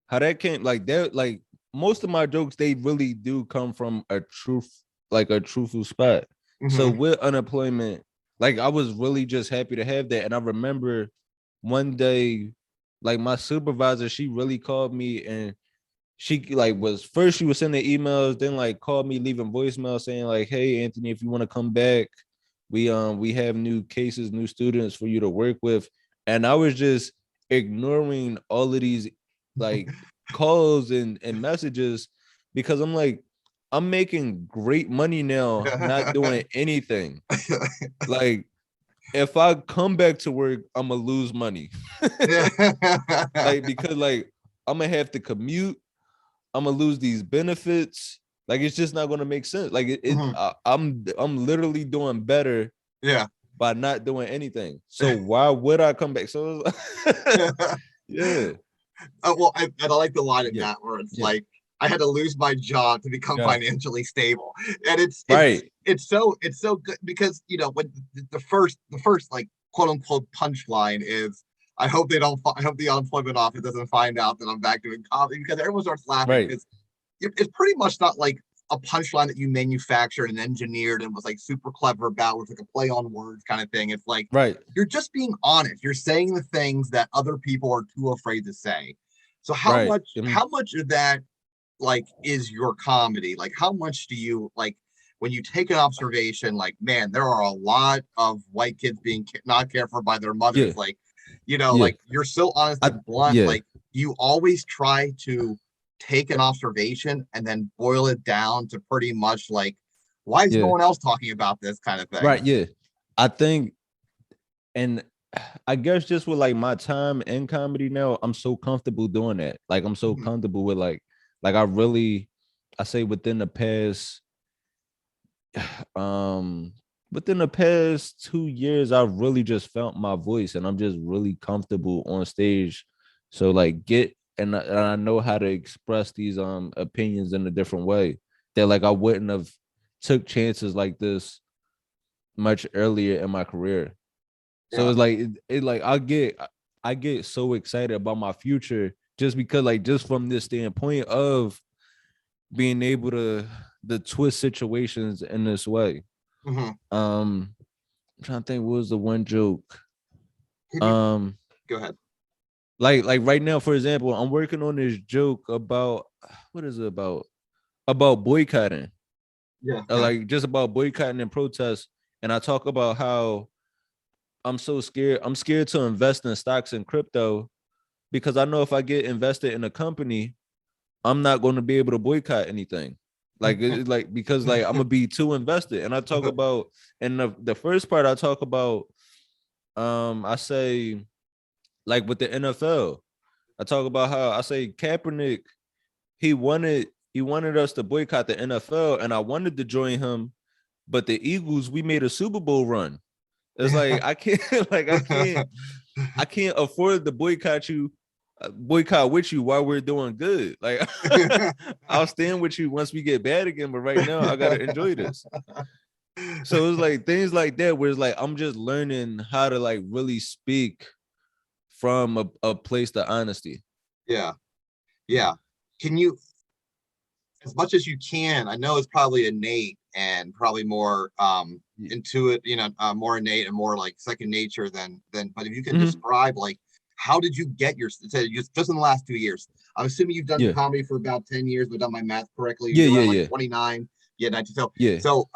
Speaker 4: how that came like that, like most of my jokes, they really do come from a truthful spot. So
Speaker 3: Mm-hmm.
Speaker 4: with unemployment, like I was really just happy to have that. And I remember one day, like my supervisor, she really called me and she like was first she was sending emails, then like called me leaving voicemail saying like, hey Anthony, if you want to come back, we have new cases, new students for you to work with. And I was just ignoring all of these like calls and messages because I'm like, I'm making great money now, not doing anything. Like if I come back to work, I'm gonna lose money.
Speaker 3: Yeah.
Speaker 4: Like because like I'm gonna have to commute. I'm gonna lose these benefits. Like it's just not gonna make sense. Like
Speaker 3: Mhm.
Speaker 4: I'm literally doing better
Speaker 3: Yeah.
Speaker 4: by not doing anything. So why would I come back? So yeah,
Speaker 3: Well, and I like the line in
Speaker 4: yeah,
Speaker 3: that where it's
Speaker 4: yeah,
Speaker 3: like, I had to lose my job to become
Speaker 4: yeah.
Speaker 3: financially stable, and it's
Speaker 4: Right,
Speaker 3: so good because when the first like quote unquote punchline is, I hope the unemployment office doesn't find out that I'm back doing comedy, because everyone starts laughing
Speaker 4: right,
Speaker 3: because it's pretty much not like a punchline that you manufactured and engineered and was like super clever about with like a play on words kind of thing. It's like
Speaker 4: right.
Speaker 3: you're just being honest. You're saying the things that other people are too afraid to say. So how
Speaker 4: Right.
Speaker 3: much how much of that like is your comedy? Like how much do you like when you take an observation like, man, there are a lot of white kids being not cared for by their
Speaker 4: Yeah.
Speaker 3: mothers, like
Speaker 4: Yeah.
Speaker 3: like you're so honest
Speaker 4: I
Speaker 3: and blunt,
Speaker 4: yeah.
Speaker 3: like you always try to take an observation and then boil it down to pretty much like, why is no
Speaker 4: Yeah.
Speaker 3: one else talking about this kind of thing?
Speaker 4: Right. Yeah. I think, and I guess just with like my time in comedy now, I'm so comfortable doing that. Like I'm so
Speaker 3: Mhm.
Speaker 4: comfortable with like I say um within the past 2 years, I've really just found my voice and I'm just really comfortable on stage. So like and I know how to express these opinions in a different way that like I wouldn't have took chances like this much earlier in my career. So
Speaker 3: Yeah.
Speaker 4: it's like it like I get so excited about my future just because like just from this standpoint of being able to twist situations in this way.
Speaker 3: Mhm.
Speaker 4: I'm trying to think what was the one joke.
Speaker 3: Can you
Speaker 4: Um
Speaker 3: go ahead?
Speaker 4: like right now, for example, I'm working on this joke about what is it about boycotting.
Speaker 3: Yeah. Okay.
Speaker 4: Like just about boycotting and protests. And I talk about how I'm so scared. I'm scared to invest in stocks and crypto because I know if I get invested in a company, I'm not going to be able to boycott anything. Like like because like I'm gonna be too invested. And I talk about in the first part I talk about I say like with the NFL, I talk about how I say Kaepernick, he wanted us to boycott the NFL and I wanted to join him, but the Eagles, we made a Super Bowl run. It's like I can't like I can't afford to boycott with you while we're doing good. Like I'll stand with you once we get bad again, but right now I gotta enjoy this. So it's like things like that where it's like I'm just learning how to like really speak from a place of honesty.
Speaker 3: Yeah. Yeah. Can you, as much as you can, I know it's probably innate and probably more
Speaker 4: Yeah.
Speaker 3: intuitive, more innate and more like second nature but if you can
Speaker 4: Mhm.
Speaker 3: describe like, how did you get your say just in the last 2 years? I'm assuming you've done
Speaker 4: Yeah.
Speaker 3: comedy for about 10 years, but done my math correctly,
Speaker 4: Yeah,
Speaker 3: you're
Speaker 4: yeah,
Speaker 3: around like
Speaker 4: yeah.
Speaker 3: 29. Yeah, 19. So
Speaker 4: Yeah.
Speaker 3: so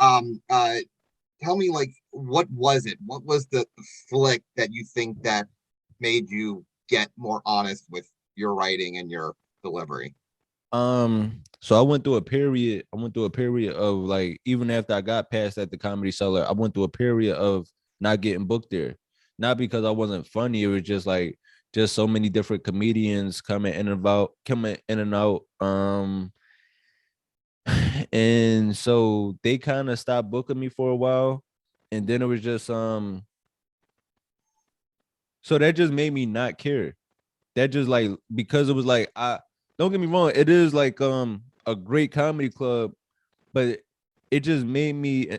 Speaker 3: tell me like, what was it? What was the flick that you think that made you get more honest with your writing and your delivery?
Speaker 4: So I went through a period of like even after I got past at the Comedy Cellar, I went through a period of not getting booked there. Not because I wasn't funny, it was just like just so many different comedians coming in and out. And so they kind of stopped booking me for a while. And then it was just so that just made me not care. That just like because it was like I don't get me wrong, it is like a great comedy club, but it just made me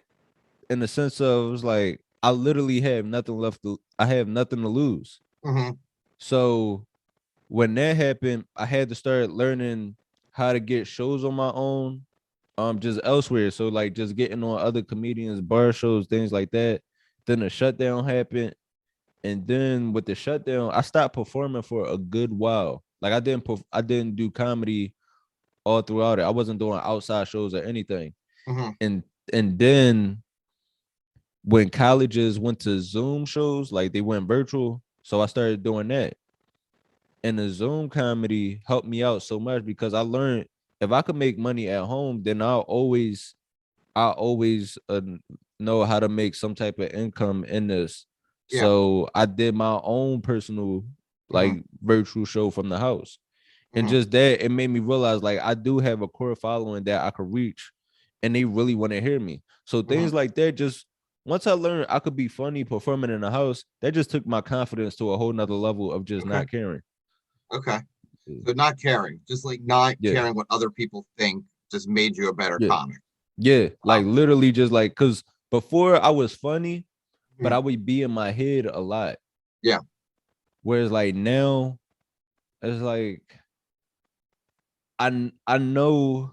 Speaker 4: in the sense of it was like I literally have nothing left to I have nothing to lose.
Speaker 3: Mm-hmm.
Speaker 4: So when that happened, I had to start learning how to get shows on my own, just elsewhere. So like just getting on other comedians, bar shows, things like that. Then the shutdown happened. And then with the shutdown, I stopped performing for a good while. Like I didn't do comedy all throughout it. I wasn't doing outside shows or anything.
Speaker 3: Mm-hmm.
Speaker 4: And and then when colleges went to Zoom shows, like they went virtual, so I started doing that. And the Zoom comedy helped me out so much because I learned if I could make money at home, then I always know how to make some type of income in this.
Speaker 3: Yeah.
Speaker 4: So I did my own personal
Speaker 3: Mm-hmm.
Speaker 4: like virtual show from the house. And just that, it made me realize like I do have a core following that I could reach, and they really want to hear me. So things like that, just once I learned I could be funny performing in the house, that just took my confidence to a whole nother level of just
Speaker 3: Okay.
Speaker 4: not caring.
Speaker 3: Okay. So not caring, just like not
Speaker 4: Yeah.
Speaker 3: caring what other people think, just made you a better
Speaker 4: Yeah.
Speaker 3: comic.
Speaker 4: Yeah. Like literally just like, because before I was funny, but
Speaker 3: Mhm.
Speaker 4: I would be in my head a lot.
Speaker 3: Yeah.
Speaker 4: Whereas like now, it's like I know,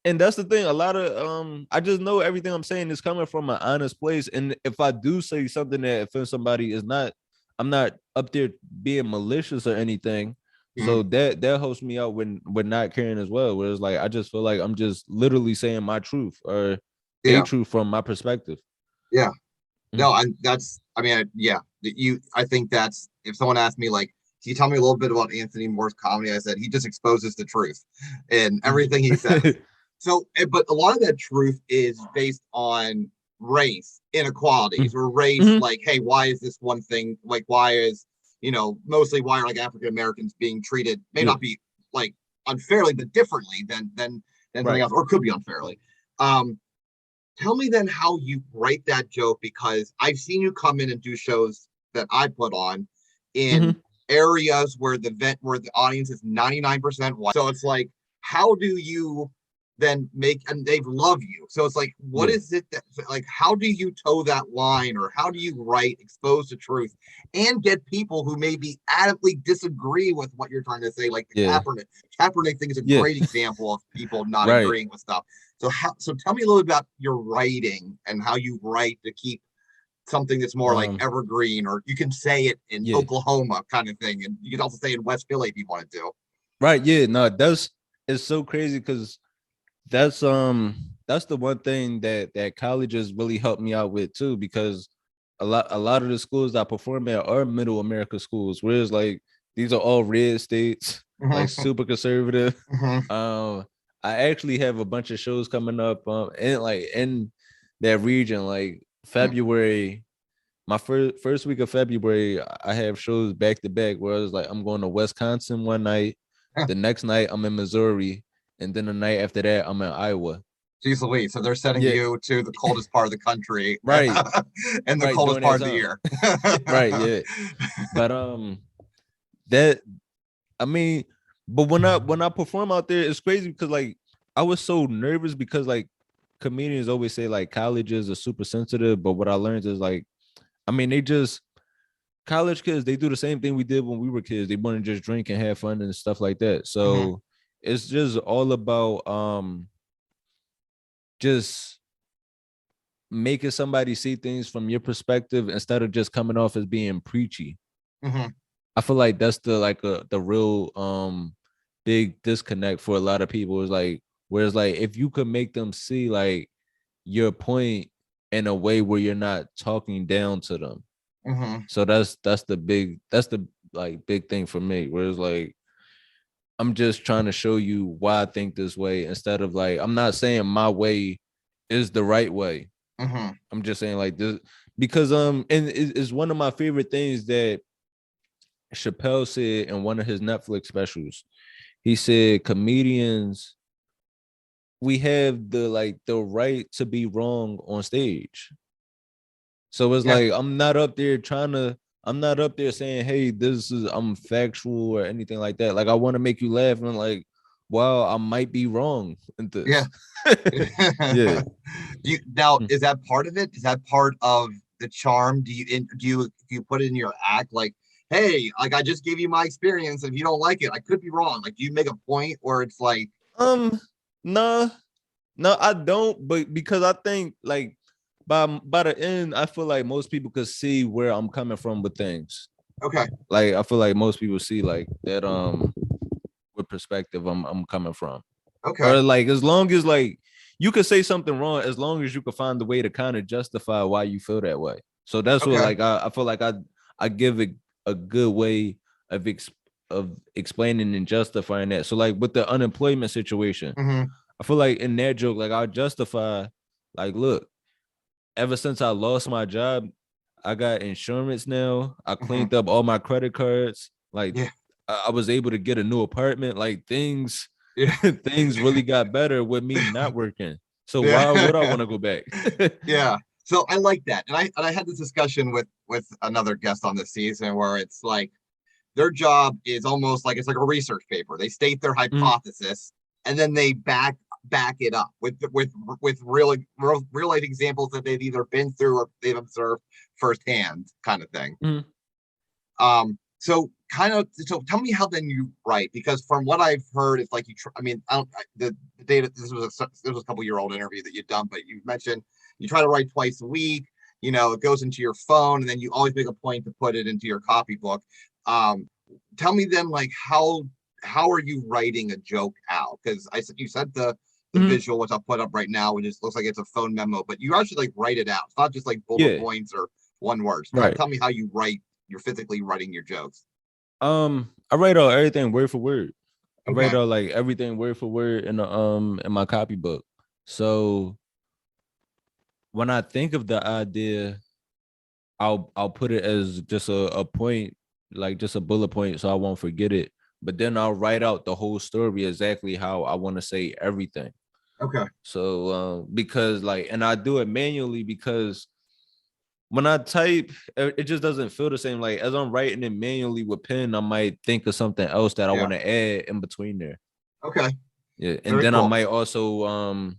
Speaker 4: and that's the thing. A lot of I just know everything I'm saying is coming from an honest place. And if I do say something that offends somebody, is not, I'm not up there being malicious or anything. So
Speaker 3: Mhm.
Speaker 4: that helps me out when not caring as well. Where it's like I just feel like I'm just literally saying my truth or a
Speaker 3: Yeah.
Speaker 4: truth from my perspective.
Speaker 3: Yeah.
Speaker 4: Mhm.
Speaker 3: No, and that's, I mean, yeah, I think that's, if someone asked me, like, can you tell me a little bit about Anthony Moore's comedy? I said, he just exposes the truth in everything he says. So, but a lot of that truth is based on race inequalities or race,
Speaker 4: Mhm.
Speaker 3: like, hey, why is this one thing, like, why is, mostly why are like African Americans being treated, may
Speaker 4: Yeah.
Speaker 3: not be like unfairly, but differently than something
Speaker 4: Right.
Speaker 3: else, or could be unfairly. Um, Tell me then how you write that joke, because I've seen you come in and do shows that I put on in
Speaker 4: Mhm.
Speaker 3: areas where the audience is 99% white. So it's like, how do you then make, and they love you. So it's like, what
Speaker 4: Yeah.
Speaker 3: is it that, like, how do you toe that line, or how do you write expose the truth and get people who maybe adamantly disagree with what you're trying to say, like the
Speaker 4: Yeah.
Speaker 3: Kaepernick thing is a
Speaker 4: Yeah.
Speaker 3: great example of people not
Speaker 4: Right.
Speaker 3: agreeing with stuff. So tell me a little bit about your writing and how you write to keep something that's more like
Speaker 4: Um.
Speaker 3: evergreen, or you can say it in
Speaker 4: Yeah.
Speaker 3: Oklahoma kind of thing, and you can also say it in West Philly if you wanted to.
Speaker 4: Right. Yeah. No, that's, it's so crazy because that's the one thing that colleges really helped me out with too, because a lot of the schools I perform at are middle America schools, whereas like these are all red states, like
Speaker 3: Mhm,
Speaker 4: super conservative.
Speaker 3: mhm,
Speaker 4: Um, I actually have a bunch of shows coming up in that region, like February. My first week of February, I have shows back to back where I was like, I'm going to Wisconsin one night, the next night I'm in Missouri, and then the night after that I'm in Iowa.
Speaker 3: Jeez Louise. So they're sending
Speaker 4: Yeah,
Speaker 3: you to the coldest part of the country
Speaker 4: right,
Speaker 3: and the
Speaker 4: right,
Speaker 3: coldest
Speaker 4: during that
Speaker 3: part of the
Speaker 4: time.
Speaker 3: year.
Speaker 4: Right, yeah. But that, I mean, but when I perform out there, it's crazy because like I was so nervous because like comedians always say like colleges are super sensitive, but what I learned is like, I mean, they just, college kids, they do the same thing we did when we were kids. They want to just drink and have fun and stuff like that.
Speaker 3: Mhm,
Speaker 4: So it's just all about just making somebody see things from your perspective instead of just coming off as being preachy.
Speaker 3: mhm.
Speaker 4: I feel like that's the real big disconnect for a lot of people, is like, whereas like if you could make them see like your point in a way where you're not talking down to them.
Speaker 3: Mhm.
Speaker 4: So that's the like big thing for me. Whereas like I'm just trying to show you why I think this way, instead of like, I'm not saying my way is the right way.
Speaker 3: Mhm.
Speaker 4: I'm just saying like this because and it's one of my favorite things that Chappelle said in one of his Netflix specials. He said comedians, we have the right to be wrong on stage. So it's
Speaker 3: Yeah.
Speaker 4: like I'm not up there saying, hey, this is, I'm factual or anything like that. Like I want to make you laugh and like, wow, I might be wrong in
Speaker 3: Yeah.
Speaker 4: this. Yeah.
Speaker 3: Do you now, is that part of it? Is that part of the charm? Do you put it in your act, like, hey, like, I just gave you my experience, and if you don't like it, I could be wrong. Like, do you make a point where it's like,
Speaker 4: Um, no, no, I don't, but because I think like by the end, I feel like most people could see where I'm coming from with things.
Speaker 3: okay,
Speaker 4: Like I feel like most people see like that what perspective I'm coming from.
Speaker 3: okay,
Speaker 4: Or like as long as like you could say something wrong, as long as you could find the way to kind of justify why you feel that way. So that's what
Speaker 3: okay,
Speaker 4: like I feel like I give it a good way of of explaining and justifying that. So like with the unemployment situation,
Speaker 3: hmm,
Speaker 4: I feel like in that joke, like I'll justify, like, look, ever since I lost my job, I got insurance now. I
Speaker 3: hmm,
Speaker 4: cleaned up all my credit cards. Like
Speaker 3: yeah,
Speaker 4: I was able to get a new apartment. Like things,
Speaker 3: Yeah.
Speaker 4: things really got better with me not working. So why would I
Speaker 3: Yeah.
Speaker 4: want to go back?
Speaker 3: Yeah. So I like that. And I had this discussion with another guest on this season where it's like their job is almost like it's like a research paper. They state their
Speaker 4: Mhm.
Speaker 3: hypothesis and then they back it up with real life examples that they've either been through or they've observed firsthand, kind of thing.
Speaker 4: Mhm.
Speaker 3: So tell me how then you write, because from what I've heard, it's like I mean, the data, this was a couple-year-old interview that you've done, but you mentioned you try to write twice a week, it goes into your phone and then you always make a point to put it into your copybook. Um, Tell me then, like, how are you writing a joke out? Because you said the
Speaker 4: Mhm.
Speaker 3: visual, which I'll put up right now, which just looks like it's a phone memo, but you actually like write it out. It's not just like bullet
Speaker 4: Yeah,
Speaker 3: points or one words.
Speaker 4: right.
Speaker 3: Tell me how you write. You're physically writing your jokes.
Speaker 4: I write out everything word for word. I
Speaker 3: Okay.
Speaker 4: write out like everything word for word in my copybook. So when I think of the idea, I'll put it as just a point, like just a bullet point, so I won't forget it. But then I'll write out the whole story exactly how I want to say everything.
Speaker 3: Okay.
Speaker 4: So because like, and I do it manually because when I type, it just doesn't feel the same. Like as I'm writing it manually with pen, I might think of something else that I
Speaker 3: Yeah.
Speaker 4: want to add in between there.
Speaker 3: Okay.
Speaker 4: Yeah, and
Speaker 3: Very
Speaker 4: then I
Speaker 3: cool.
Speaker 4: might also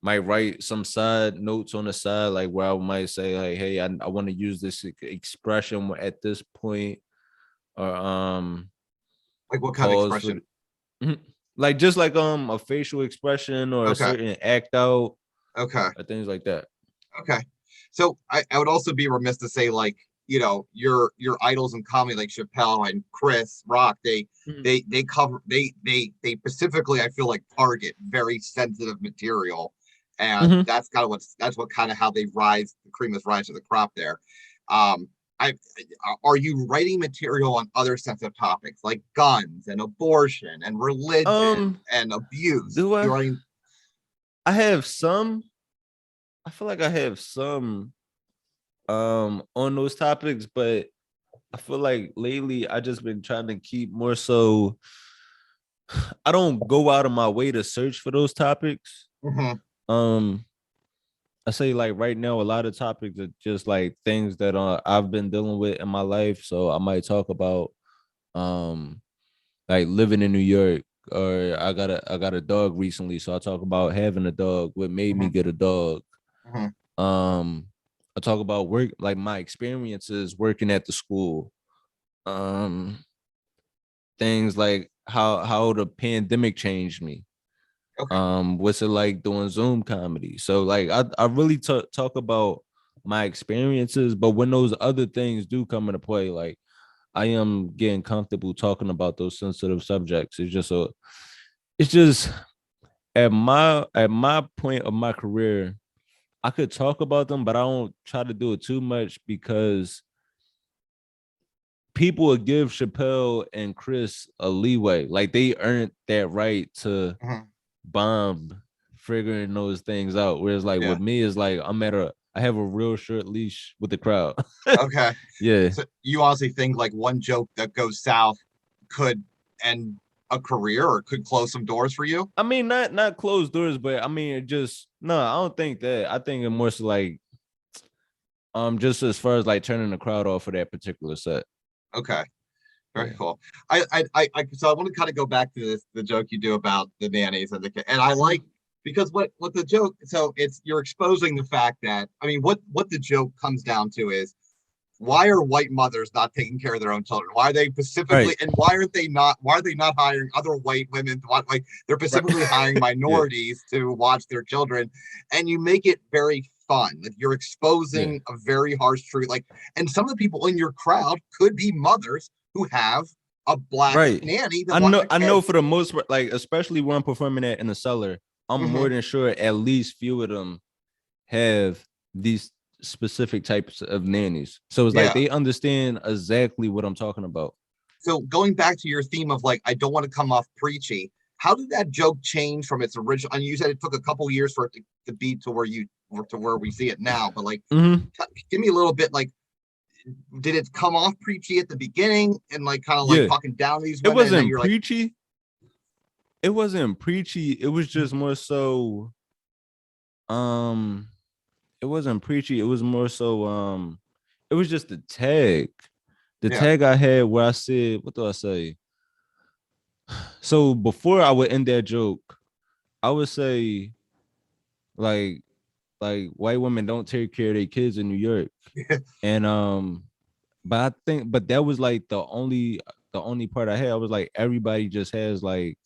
Speaker 4: might write some side notes on the side, like where I might say like, hey, I want to use this expression at this point, or
Speaker 3: Like what kind of
Speaker 4: pause for
Speaker 3: expression?
Speaker 4: Mhm. Like just like a facial expression or a
Speaker 3: Okay.
Speaker 4: certain act out
Speaker 3: Okay.
Speaker 4: or things like that.
Speaker 3: Okay. So I would also be remiss to say, like, your idols in comedy like Chappelle and Chris Rock,
Speaker 4: Mhm.
Speaker 3: they cover they specifically, I feel like, target very sensitive material. And
Speaker 4: Mhm.
Speaker 3: that's what kind of how they rise, the cream has rise to the crop there. Um I Are you writing material on other sensitive topics like guns and abortion and religion
Speaker 4: Um,
Speaker 3: and abuse?
Speaker 4: do
Speaker 3: You're
Speaker 4: I?
Speaker 3: writing.
Speaker 4: I have some. I feel like I have some on those topics, but I feel like lately I just been trying to keep more so I don't go out of my way to search for those topics.
Speaker 3: Mhm.
Speaker 4: Um I say like right now a lot of topics are just like things that I've been dealing with in my life. So I might talk about um like living in New York, or I got a dog recently. So I talk about having a dog, what made me
Speaker 3: Mhm.
Speaker 4: get a dog.
Speaker 3: Mhm.
Speaker 4: Um I talk about work, like my experiences working at the school. Um Things like how the pandemic changed me.
Speaker 3: Okay.
Speaker 4: What's it like doing Zoom comedy? So like I really talk about my experiences, but when those other things do come into play, like I am getting comfortable talking about those sensitive subjects. It's just at my point of my career, I could talk about them, but I don't try to do it too much because people would give Chappelle and Chris a leeway. Like they earned that right to
Speaker 3: Mhm.
Speaker 4: bomb figuring those things out. Whereas like
Speaker 3: Yeah.
Speaker 4: with me is like I have a real short leash with the crowd.
Speaker 3: Okay.
Speaker 4: Yeah.
Speaker 3: So you honestly think like one joke that goes south could end a career or could close some doors for you?
Speaker 4: I mean, not closed doors, but I mean it just no, I don't think that. I think it more so like just as far as like turning the crowd off for that particular set.
Speaker 3: Okay. Very
Speaker 4: Yeah.
Speaker 3: cool. So I want to kind of go back to the joke you do about the nannies and the kid. And I
Speaker 4: Mhm.
Speaker 3: like, because what the joke, so it's, you're exposing the fact that, I mean, what the joke comes down to is, why are white mothers not taking care of their own children? Why are they
Speaker 4: Right.
Speaker 3: specifically, and why are they not hiring other white women? Like they're
Speaker 4: Right.
Speaker 3: specifically hiring
Speaker 4: Yeah.
Speaker 3: minorities to watch their children, and you make it very fun. Like you're
Speaker 4: Yeah.
Speaker 3: exposing a very harsh truth. Like, and some of the people in your crowd could be mothers who have a black
Speaker 4: Right.
Speaker 3: nanny that
Speaker 4: I
Speaker 3: wants
Speaker 4: know
Speaker 3: the
Speaker 4: I know
Speaker 3: kids.
Speaker 4: for the most part, like especially when I'm performing that in the cellar, I'm more
Speaker 3: Mhm.
Speaker 4: than sure at least few of them have these specific types of nannies. So it's like
Speaker 3: Yeah.
Speaker 4: they understand exactly what I'm talking about.
Speaker 3: So going back to your theme of like, I don't want to come off preachy. How did that joke change from its original? And you said it took a couple years for it to be to where we see it now. But like,
Speaker 4: Mhm.
Speaker 3: give me a little bit, like, did it come off preachy at the beginning and like kind of
Speaker 4: Yeah.
Speaker 3: like talking down these
Speaker 4: It
Speaker 3: women? And then
Speaker 4: wasn't
Speaker 3: you're
Speaker 4: preachy. It wasn't preachy. It was just more so it wasn't preachy. It was more so it was just the tag. The
Speaker 3: Yeah.
Speaker 4: tag I had where I said, what do I say? So before I would end that joke, I would say like white women don't take care of their kids in New York. And but I think but that was like the only part I had. I was like, everybody just has like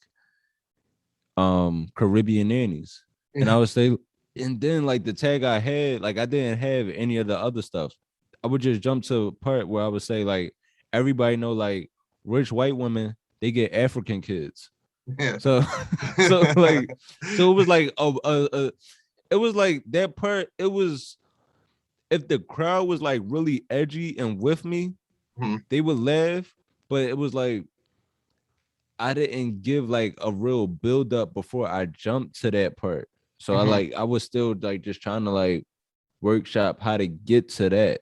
Speaker 4: Caribbean nannies. And I would say, and then like the tag I had, like I didn't have any of the other stuff. I would just jump to a part where I would say, like, everybody know like rich white women, they get African kids.
Speaker 3: Yeah.
Speaker 4: So so it was like it was like that part. It was, if the crowd was like really edgy and with me, they would laugh, but it was like I didn't give like a real build up before I jumped to that part. So I was still like just trying to like workshop how to get to that.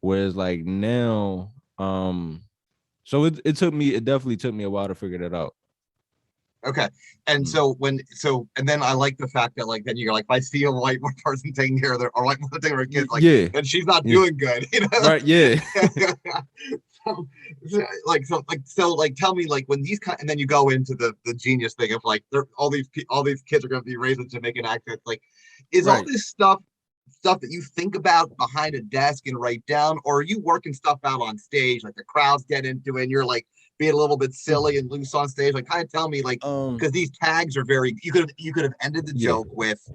Speaker 4: Whereas like now, so it definitely took me a while to figure that out.
Speaker 3: Okay. And so and then I like the fact that like then you're like, if I see a white person taking care of their or like taking care of her kids, like,
Speaker 4: Yeah.
Speaker 3: and she's not doing good, you know?
Speaker 4: Right. Yeah.
Speaker 3: so tell me like when these kind and then you go into the genius thing of like all these kids are going to be raised in Jamaican accents, like is all this stuff that you think about behind a desk and write down, or are you working stuff out on stage, like the crowds get into it and you're like being a little bit silly and loose on stage? Like kind of tell me, like, because these tags are very, you could have ended the joke with,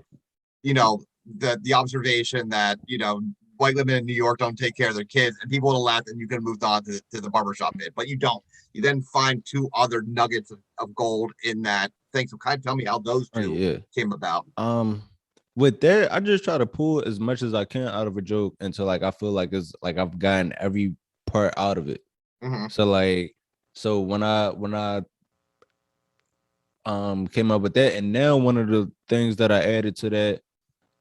Speaker 3: you know, the observation that, you know, white women in New York don't take care of their kids, and people would have laughed, and you could have moved on to the barbershop bit, but you don't. You then find two other nuggets of gold in that thing. So kind of tell me how those two came about.
Speaker 4: With that, I just try to pull as much as I can out of a joke until like I feel like it's like I've gotten every part out of it. So like, so when I came up with that, and now one of the things that I added to that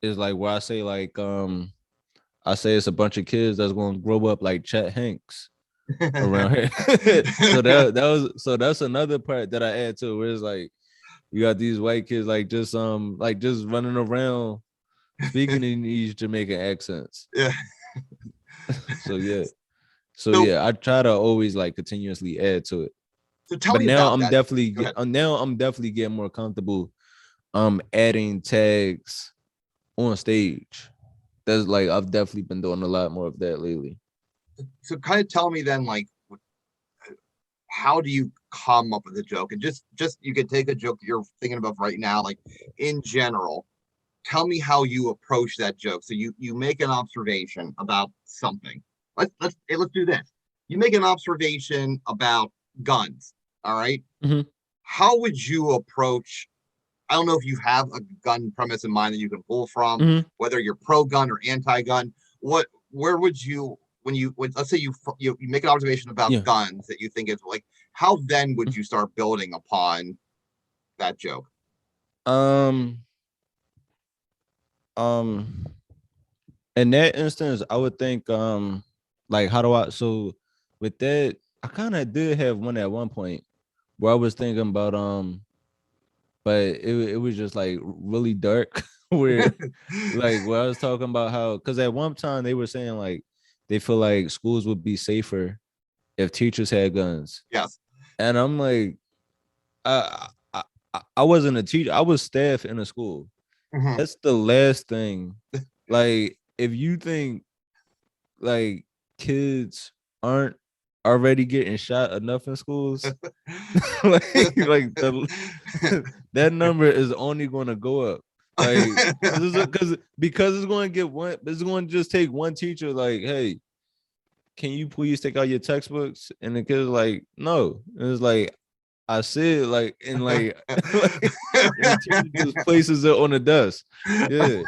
Speaker 4: is like where I say like I say it's a bunch of kids that's going to grow up like Chet Hanks around here. So that's another part that I add to it, where it's like you got these white kids like just running around speaking in these Jamaican accents.
Speaker 3: Yeah.
Speaker 4: So yeah, I try to always like continuously add to it.
Speaker 3: So tell
Speaker 4: but
Speaker 3: me
Speaker 4: now
Speaker 3: about that.
Speaker 4: now I'm definitely getting more comfortable adding tags on stage. That's like I've definitely been doing a lot more of that lately.
Speaker 3: So kind of tell me then, like, how do you come up with a joke? And just you could take a joke you're thinking about right now, like in general. Tell me how you approach that joke. So you make an observation about something. Let's do this. You make an observation about guns. All right. How would you approach? I don't know if you have a gun premise in mind that you can pull from, whether you're pro gun or anti gun. Where would you, let's say you make an observation about guns that you think is like, how then would you start building upon that joke?
Speaker 4: In that instance, I would think like how do I, so with that, I kind of did have one at one point where I was thinking about but it was just like really dark where like where I was talking about how, because at one time they were saying like they feel like schools would be safer if teachers had guns.
Speaker 3: Yes.
Speaker 4: And I'm like, I wasn't a teacher, I was staff in a school. That's the last thing. Like, if you think like kids aren't already getting shot enough in schools, like that number is only going to go up. Like, because it's going to get one. It's going to just take one teacher. Like, hey, can you please take out your textbooks? And the kid's like, no. And it's like, I said, like, and like, like the teacher just places it on the desk. Yeah.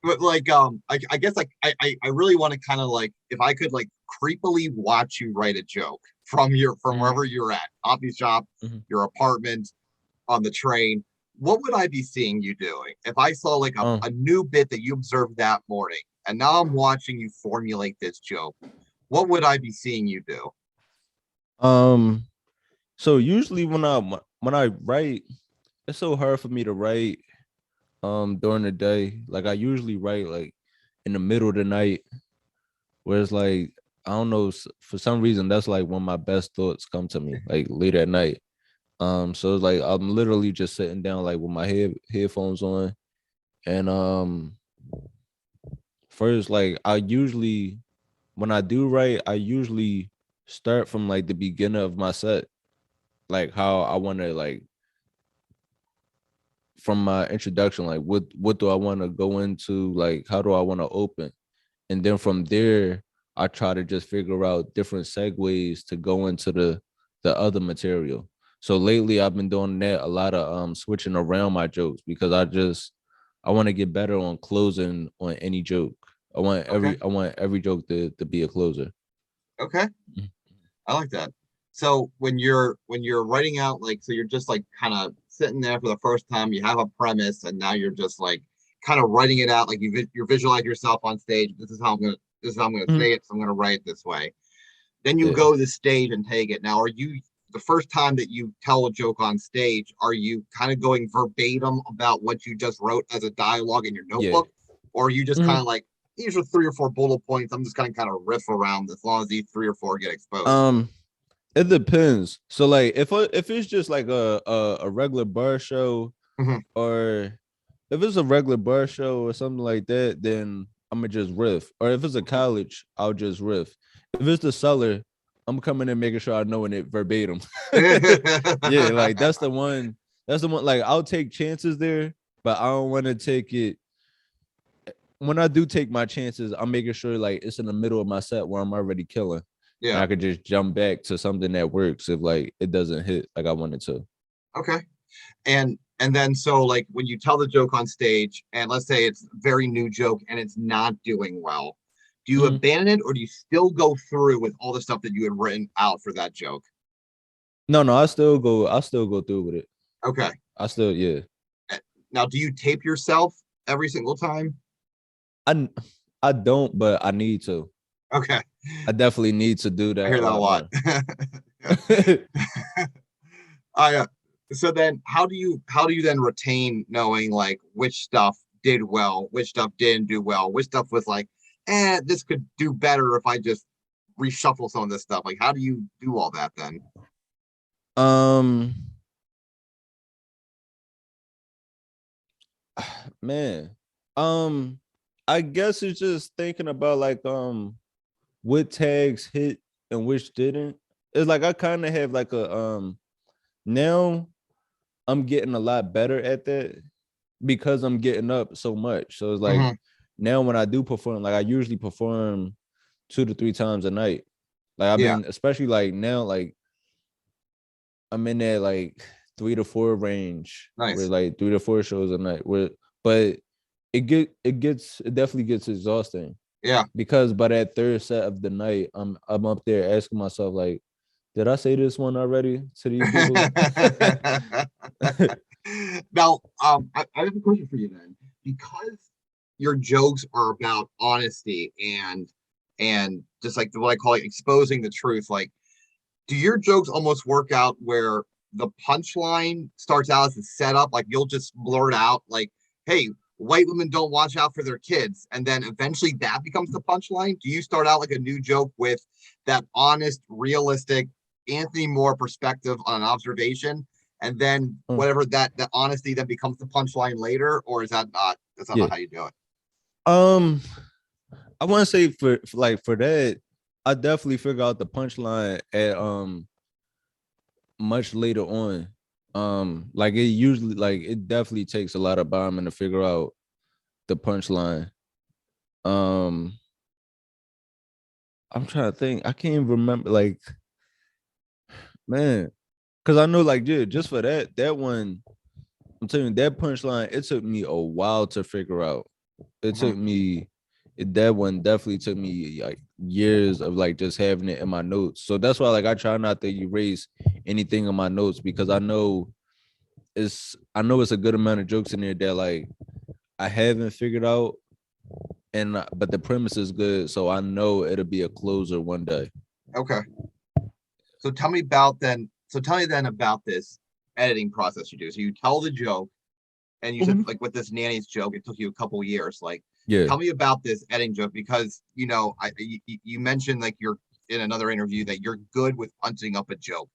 Speaker 3: But like I guess like I really want to kind of like, if I could like creepily watch you write a joke from wherever you're at, coffee shop, your apartment, on the train, what would I be seeing you doing if I saw like
Speaker 4: Um,
Speaker 3: a new bit that you observed that morning, and now I'm watching you formulate this joke? What would I be seeing you do?
Speaker 4: um, so usually when I write, it's so hard for me to write during the day. Like I usually write like in the middle of the night, where it's like I don't know, for some reason that's like when my best thoughts come to me, like late at night. So it's like I'm literally just sitting down like with my headphones on, and first like I usually when I do write, I usually start from like the beginning of my set, like how I want to like from my introduction, like what do I want to go into, like how do I want to open, and then from there I try to just figure out different segues to go into the other material. So lately I've been doing that a lot of switching around my jokes because I want to get better on closing on any joke.
Speaker 3: Okay.
Speaker 4: I want every joke to be a closer.
Speaker 3: Okay. I like that. So when you're writing out, like, so you're just like kind of sitting there for the first time, you have a premise, and now you're just like kind of writing it out, like you're visualizing yourself on stage. This is how I'm gonna
Speaker 4: Mhm.
Speaker 3: say it. So I'm gonna write it this way. Then you
Speaker 4: Yeah.
Speaker 3: go to the stage and take it. Now, are you the first time that you tell a joke on stage? Are you kind of going verbatim about what you just wrote as a dialogue in your
Speaker 4: Yeah.
Speaker 3: notebook, or are you just kind
Speaker 4: Mhm.
Speaker 3: of like, these are 3 or 4 bullet points, I'm just gonna kind of riff around as long as these 3 or 4 get exposed?
Speaker 4: Um, it depends. So like if it's just like a regular bar show,
Speaker 3: Mhm.
Speaker 4: or if it's a regular bar show or something like that, then I'm gonna just riff. Or if it's a college, I'll just riff. If it's the cellar, I'm coming in making sure I know it verbatim. Yeah, like that's the one. That's the one. Like I'll take chances there, but I don't want to take it. When I do take my chances, I'm making sure like it's in the middle of my set where I'm already killing, and
Speaker 3: Yeah.
Speaker 4: I could just jump back to something that works if like it doesn't hit like I wanted to.
Speaker 3: Okay. And then so like when you tell the joke on stage, and let's say it's a very new joke and it's not doing well, do you
Speaker 4: Mhm.
Speaker 3: abandon it, or do you still go through with all the stuff that you had written out for that joke?
Speaker 4: No, no, I still go. I still go through with it.
Speaker 3: Okay.
Speaker 4: I still, yeah.
Speaker 3: Now, do you tape yourself every single time?
Speaker 4: I I don't, but I need to.
Speaker 3: Okay.
Speaker 4: I definitely need to do
Speaker 3: I
Speaker 4: that
Speaker 3: hear
Speaker 4: a
Speaker 3: that a
Speaker 4: lot
Speaker 3: lot.
Speaker 4: more.
Speaker 3: I So then how do you then retain knowing like which stuff did well, which stuff didn't do well, which stuff was like, this could do better if I just reshuffle some of this stuff. Like, how do you do all that then?
Speaker 4: um, man, um, I guess it's just thinking about like what tags hit and which didn't. It's like I kind of have like a now I'm getting a lot better at that because I'm getting up so much. So it's like
Speaker 3: Mhm.
Speaker 4: now when I do perform, like I usually perform 2 to 3 times a night. Like I've
Speaker 3: Yeah,
Speaker 4: been, especially like now, like I'm in that like 3 to 4 range where
Speaker 3: nice.
Speaker 4: like 3 to 4 shows a night. Where, but it definitely gets exhausting
Speaker 3: Yeah.
Speaker 4: because by that third set of the night, I'm up there asking myself like, did I say this one already to these people?
Speaker 3: Now, I have a question for you then, because your jokes are about honesty and just like what I call it, exposing the truth. Like, do your jokes almost work out where the punchline starts out as a setup? Like, you'll just blurt out like, "Hey, white women don't watch out for their kids," and then eventually that becomes the punchline? Do you start out like a new joke with that honest, realistic Anthony Moore perspective on an observation, and then
Speaker 4: Mm,
Speaker 3: whatever that honesty then becomes the punchline later, or is that not that's not
Speaker 4: yeah.
Speaker 3: how you do it?
Speaker 4: Um, I want to say for that, I definitely figure out the punchline at much later on. Like it usually like it definitely takes a lot of bombing to figure out the punchline. Um, I'm trying to think. I can't even remember. Like, man, because I know like yeah, just for that one, I'm telling you that punchline. It took me a while to figure out. It
Speaker 3: Mhm.
Speaker 4: took me. That one definitely took me like years of like just having it in my notes. So that's why like I try not to erase anything in my notes because I know I know it's a good amount of jokes in there that like I haven't figured out, and but the premise is good, so I know it'll be a closer one day.
Speaker 3: Okay. So tell me about then. So tell me then about this editing process you do. So you tell the joke, and you said like with this nanny's joke, it took you a couple years. Like,
Speaker 4: Yeah.
Speaker 3: tell me about this editing joke because you mentioned like you're in another interview that you're good with punching up a joke.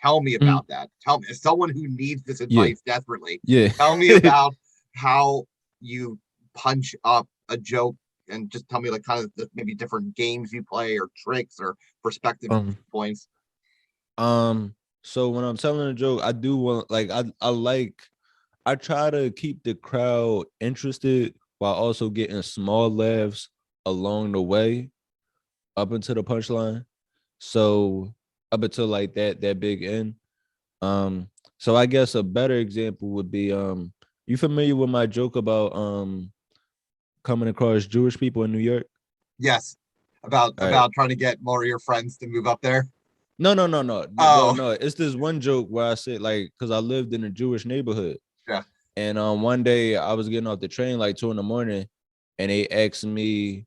Speaker 3: Tell me about that. Tell me, as someone who needs this
Speaker 4: Yeah.
Speaker 3: advice desperately,
Speaker 4: Yeah.
Speaker 3: tell me about how you punch up a joke and just tell me like kind of maybe different games you play or tricks or perspective points.
Speaker 4: So when I'm telling a joke, I do want like I try to keep the crowd interested while also getting small laughs along the way up into the punchline. So up until like that big end. So I guess a better example would be you familiar with my joke about coming across Jewish people in New York?
Speaker 3: Yes, about
Speaker 4: All right.
Speaker 3: trying to get more of your friends to move up there.
Speaker 4: No. Well,
Speaker 3: Oh,
Speaker 4: no, it's this one joke where I said like because I lived in a Jewish neighborhood.
Speaker 3: yeah.
Speaker 4: And one day I was getting off the train like 2 a.m, and they asked me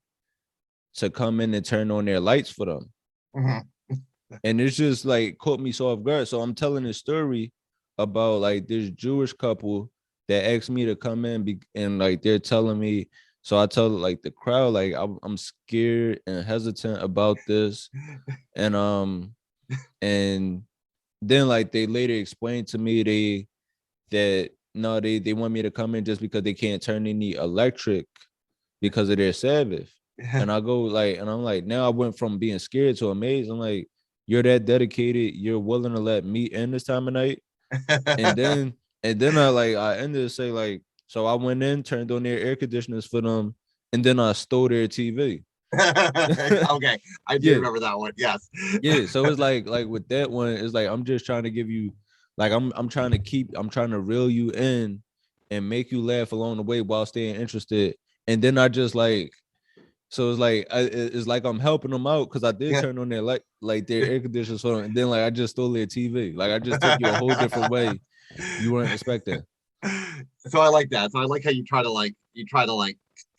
Speaker 4: to come in and turn on their lights for them.
Speaker 3: Mhm.
Speaker 4: And it's just like caught me so off guard. So I'm telling this story about like this Jewish couple that asked me to come in and like they're telling me. So I tell like the crowd like I'm scared and hesitant about this, and then like they later explained to me that no, they want me to come in just because they can't turn any electric because of their Sabbath. And I go like, and I'm like, now I went from being scared to amazed. I'm like, you're that dedicated, you're willing to let me in this time of night. And then I ended to say like, so I went in, turned on their air conditioners for them, and then I stole their TV.
Speaker 3: Okay, I do
Speaker 4: Yeah.
Speaker 3: remember that one. Yes.
Speaker 4: Yeah, so it's like with that one, it's like I'm just trying to give you, like I'm trying to reel you in and make you laugh along the way while staying interested. And then I just like, so it's like it's like I'm helping them out because I did
Speaker 3: Yeah.
Speaker 4: turn on their like their air conditioners for them, and then like I just stole their TV. Like I just took you a whole different way you weren't expecting.
Speaker 3: So I like that. So I like how you try to like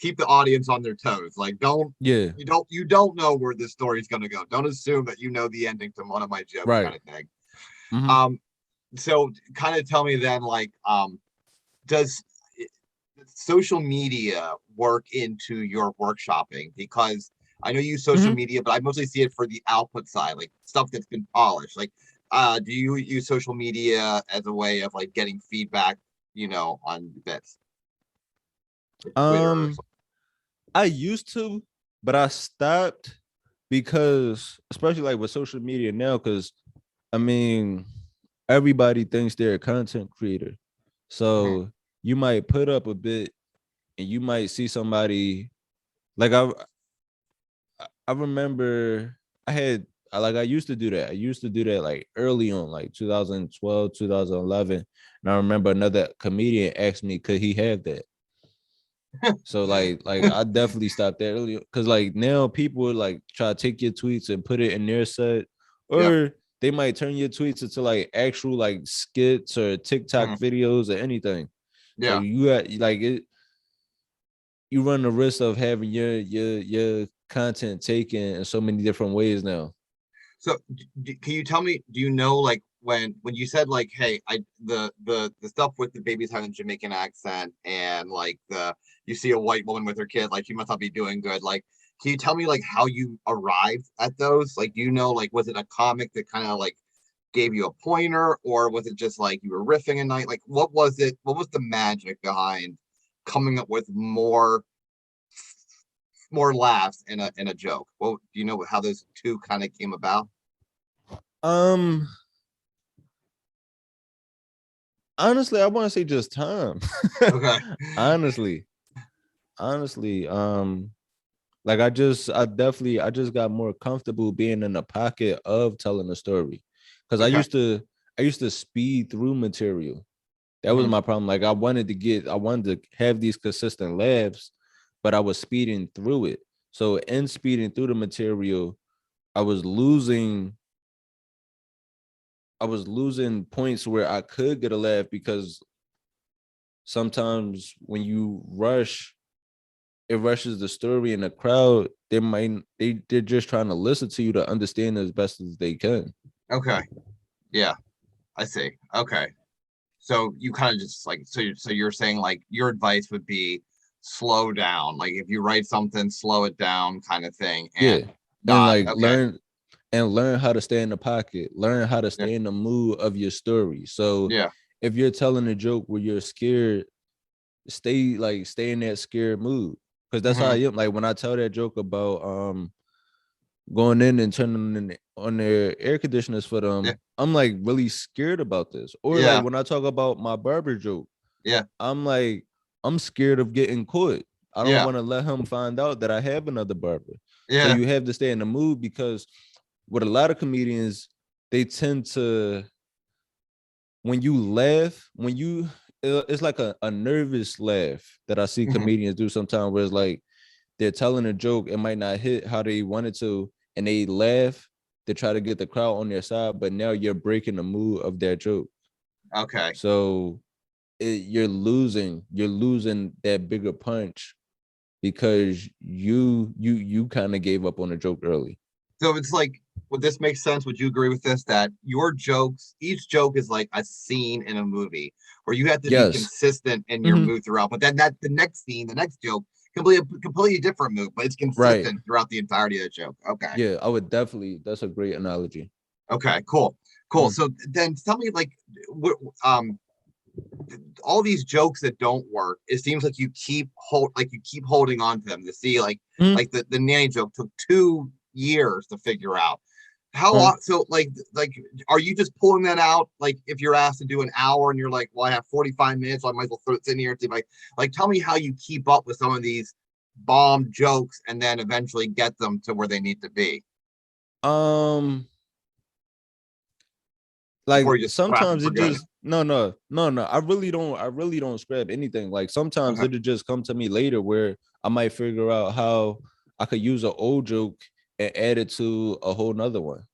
Speaker 3: keep the audience on their toes. Like
Speaker 4: Yeah,
Speaker 3: you don't know where this story's gonna go. Don't assume that you know the ending to one of my jokes
Speaker 4: right.
Speaker 3: kind of thing.
Speaker 4: Mm-hmm.
Speaker 3: So kind of tell me then like does social media work into your workshopping? Because I know you use social
Speaker 4: Mm-hmm.
Speaker 3: media, but I mostly see it for the output side, like stuff that's been polished. Like, do you use social media as a way of like getting feedback, on bits, like Twitter or
Speaker 4: Um, I used to, but I stopped because, especially like with social media now, because I mean, everybody thinks they're a content creator.
Speaker 3: something?
Speaker 4: So you might put up a bit and you might see somebody like I remember I used to do that. I used to do that like early on, like 2012, 2011. And I remember another comedian asked me, could he have that? So like I definitely stopped that early because like now people would like try to take your tweets and put it in their set,
Speaker 3: Yep.
Speaker 4: or they might turn your tweets into like actual like skits or TikTok
Speaker 3: Mhm.
Speaker 4: videos or anything. So
Speaker 3: Yeah.
Speaker 4: you got like it, you run the risk of having your content taken in so many different ways now.
Speaker 3: So can you tell me, do you know like when you said like, hey, the stuff with the babies having a Jamaican accent and like you see a white woman with her kid, like she must not be doing good. Like, can you tell me like how you arrived at those? Like, like was it a comic that kind of like gave you a pointer, or was it just like you were riffing a night? Like, what was it? What was the magic behind coming up with more laughs in a joke? Well, do you know how those two kind of came about?
Speaker 4: Um, honestly, I want to say just time.
Speaker 3: Okay.
Speaker 4: honestly, honestly, like I just got more comfortable being in the pocket of telling a story because
Speaker 3: Okay.
Speaker 4: I used to speed through material. That was
Speaker 3: Mhm.
Speaker 4: my problem. Like I wanted to have these consistent laughs, but I was speeding through it. So in speeding through the material, I was losing was losing points where I could get a laugh because sometimes when you rush, it rushes the story and the crowd. They're just trying to listen to you to understand as best as they can.
Speaker 3: Okay. Yeah, I see. Okay. So you kind of just like, so you're saying like your advice would be slow down. Like if you write something, slow it down kind of thing.
Speaker 4: Yeah.
Speaker 3: And
Speaker 4: And
Speaker 3: not,
Speaker 4: like
Speaker 3: okay.
Speaker 4: learn how to stay in the pocket, learn how to
Speaker 3: Yeah.
Speaker 4: stay in the mood of your story. So
Speaker 3: Yeah.
Speaker 4: if you're telling a joke where you're scared, stay in that scared mood. Because that's how I
Speaker 3: Mhm.
Speaker 4: am. Like when I tell that joke about going in and turning on their air conditioners for
Speaker 3: Yeah.
Speaker 4: them, I'm like really scared about this. Or like
Speaker 3: Yeah.
Speaker 4: when I talk about my barber joke,
Speaker 3: Yeah.
Speaker 4: I'm like, I'm scared of getting caught. I don't
Speaker 3: Yeah.
Speaker 4: want to let him find out that I have another barber. So
Speaker 3: Yeah.
Speaker 4: you have to stay in the mood because with a lot of comedians, they tend to, when you laugh, it's like a nervous laugh that I see
Speaker 3: Mhm.
Speaker 4: comedians do sometimes where it's like they're telling a joke, it might not hit how they wanted to, and they laugh to try to get the crowd on their side, but now you're breaking the mood of their joke.
Speaker 3: Okay.
Speaker 4: So you're losing that bigger punch because you kind of gave up on the joke early.
Speaker 3: So it's like, would this make sense? Would you agree with this? That your jokes, each joke is like a scene in a movie where you have to be
Speaker 4: Yes.
Speaker 3: consistent in your
Speaker 4: Mhm.
Speaker 3: mood throughout. But then the next scene, the next joke, can be a completely different mood, but it's
Speaker 4: Right.
Speaker 3: consistent throughout the entirety of the joke. Okay.
Speaker 4: Yeah, I would definitely. That's a great analogy.
Speaker 3: Okay. Cool. Cool.
Speaker 4: Mhm.
Speaker 3: So then tell me, like, what, all these jokes that don't work, it seems like you keep holding on to them to see
Speaker 4: Mhm.
Speaker 3: like the nanny joke took 2 years to figure out.
Speaker 4: Uh,
Speaker 3: So like are you just pulling that out like if you're asked to do an hour and you're like, well, I have 45 minutes, so I might as well throw it in here and see like tell me how you keep up with some of these bomb jokes and then eventually get them to where they need to be
Speaker 4: um,
Speaker 3: before
Speaker 4: like
Speaker 3: you just scrap and
Speaker 4: sometimes it
Speaker 3: forget it.
Speaker 4: just no. I really don't scrap anything. Like sometimes
Speaker 3: Okay.
Speaker 4: it'll just come to me later where I might figure out how I could use an old joke and add it to a whole nother one.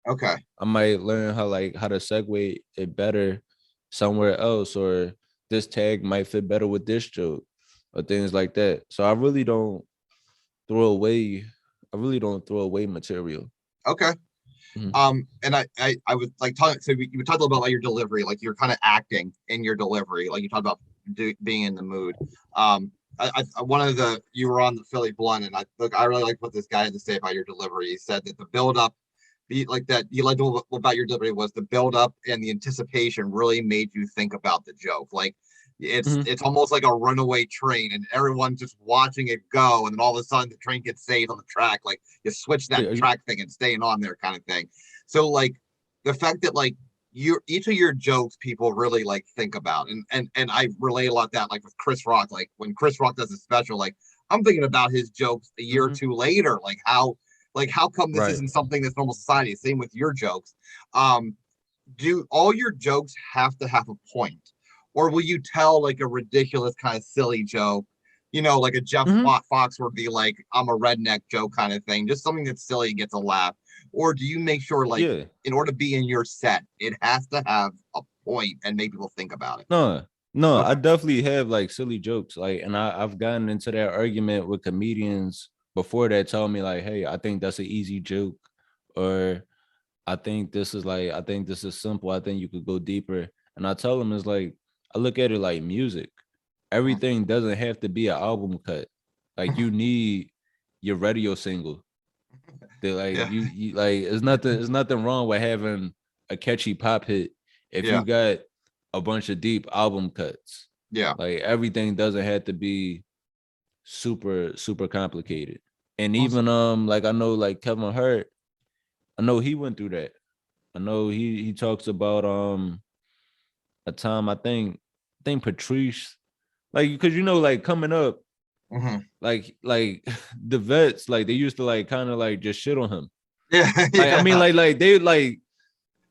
Speaker 3: Okay.
Speaker 4: I might learn how to segue it better somewhere else, or this tag might fit better with this joke, or things like that. So throw away. I really don't throw away material.
Speaker 3: Okay.
Speaker 4: Mhm.
Speaker 3: And I was like talking. So you talked a little about your delivery, like you're kind of acting in your delivery, like you talked about being in the mood. One of the you were on the Philly Blunt, and I really like what this guy had to say about your delivery. He said that the build up, be like that. You liked what about your delivery was the build up and the anticipation really made you think about the joke. Like
Speaker 4: Mhm.
Speaker 3: it's almost like a runaway train, and everyone's just watching it go, and then all of a sudden the train gets saved on the track. Like you switch
Speaker 4: Yeah,
Speaker 3: that track thing and staying on there, kind of thing. So like the fact that like you each of your jokes people really like think about and I relate a lot that like with Chris Rock, like when Chris Rock does a special, like I'm thinking about his jokes a year or
Speaker 4: mhm.
Speaker 3: two later, like how come this
Speaker 4: Right.
Speaker 3: isn't something that's normal society? Same with your jokes. Um, do all your jokes have to have a point, or will you tell like a ridiculous kind of silly joke? Like a Jeff
Speaker 4: Mhm.
Speaker 3: Fox would be like, I'm a redneck joke kind of thing, just something that's silly gets a laugh. Or do you make sure, like,
Speaker 4: Yeah.
Speaker 3: in order to be in your set, it has to have a point and make people think about it?
Speaker 4: No, I
Speaker 3: Okay.
Speaker 4: definitely have like silly jokes. Like, and I've gotten into that argument with comedians before that told me like, hey, I think that's an easy joke, or I think this is simple. I think you could go deeper. And I tell them it's like I look at it like music. Everything doesn't have to be an album cut. Like you need your radio single. They're like
Speaker 3: Yeah.
Speaker 4: you like it's nothing wrong with having a catchy pop hit if
Speaker 3: Yeah.
Speaker 4: you got a bunch of deep album cuts.
Speaker 3: Yeah.
Speaker 4: Like everything doesn't have to be super complicated. And
Speaker 3: Awesome.
Speaker 4: even like I know like Kevin Hart, I know he went through that. I know he talks about a time I think Patrice, like because like coming up,
Speaker 3: Hmm.
Speaker 4: like the vets, like they used to like kind of like just shit on him.
Speaker 3: Yeah.
Speaker 4: Like I mean
Speaker 3: Yeah.
Speaker 4: like they like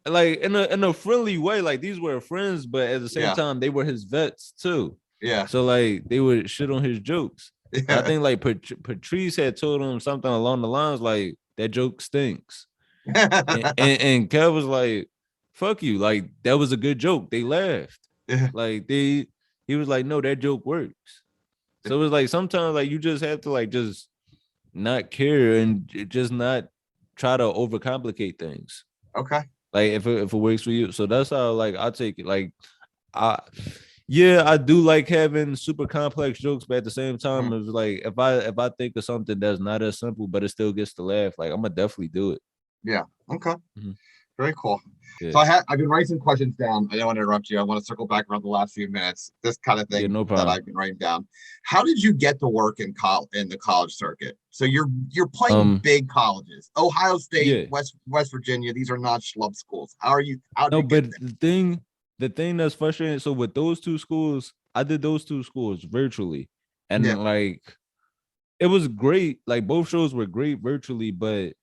Speaker 4: in a friendly way, like these were friends, but at the same
Speaker 3: Yeah.
Speaker 4: time they were his vets too.
Speaker 3: Yeah.
Speaker 4: So like they would shit on his jokes. And I
Speaker 3: Yeah.
Speaker 4: think like Patrice had told him something along the lines like that joke stinks. And Kev was like, fuck you. Like, that was a good joke. They laughed.
Speaker 3: Yeah.
Speaker 4: Like, he was like, no, that joke works. So it was like sometimes like you just have to like just not care and just not try to overcomplicate things.
Speaker 3: Okay.
Speaker 4: Like if it works for you. So that's how like I take it. Like I yeah, I do like having super complex jokes, but at the same time, it's like if I think of something that's not as simple, but it still gets to laugh, like I'm gonna definitely do it.
Speaker 3: Yeah. Okay.
Speaker 4: Mhm.
Speaker 3: Very cool.
Speaker 4: Yeah.
Speaker 3: So I've been writing some questions down. I don't want to interrupt you. I want to circle back around the last few minutes. This kind of
Speaker 4: Yeah,
Speaker 3: thing
Speaker 4: no
Speaker 3: that
Speaker 4: problem.
Speaker 3: I've been writing down. How did you get to work in the college circuit? So you're playing
Speaker 4: Um,
Speaker 3: big colleges, Ohio State,
Speaker 4: yeah.
Speaker 3: West Virginia. These are not schlub schools. How are you? How did
Speaker 4: No,
Speaker 3: you get
Speaker 4: but
Speaker 3: there?
Speaker 4: the thing that's frustrating. So with those two schools, I did those two schools virtually,
Speaker 3: Yeah,
Speaker 4: and like it was great. Like both shows were great virtually, but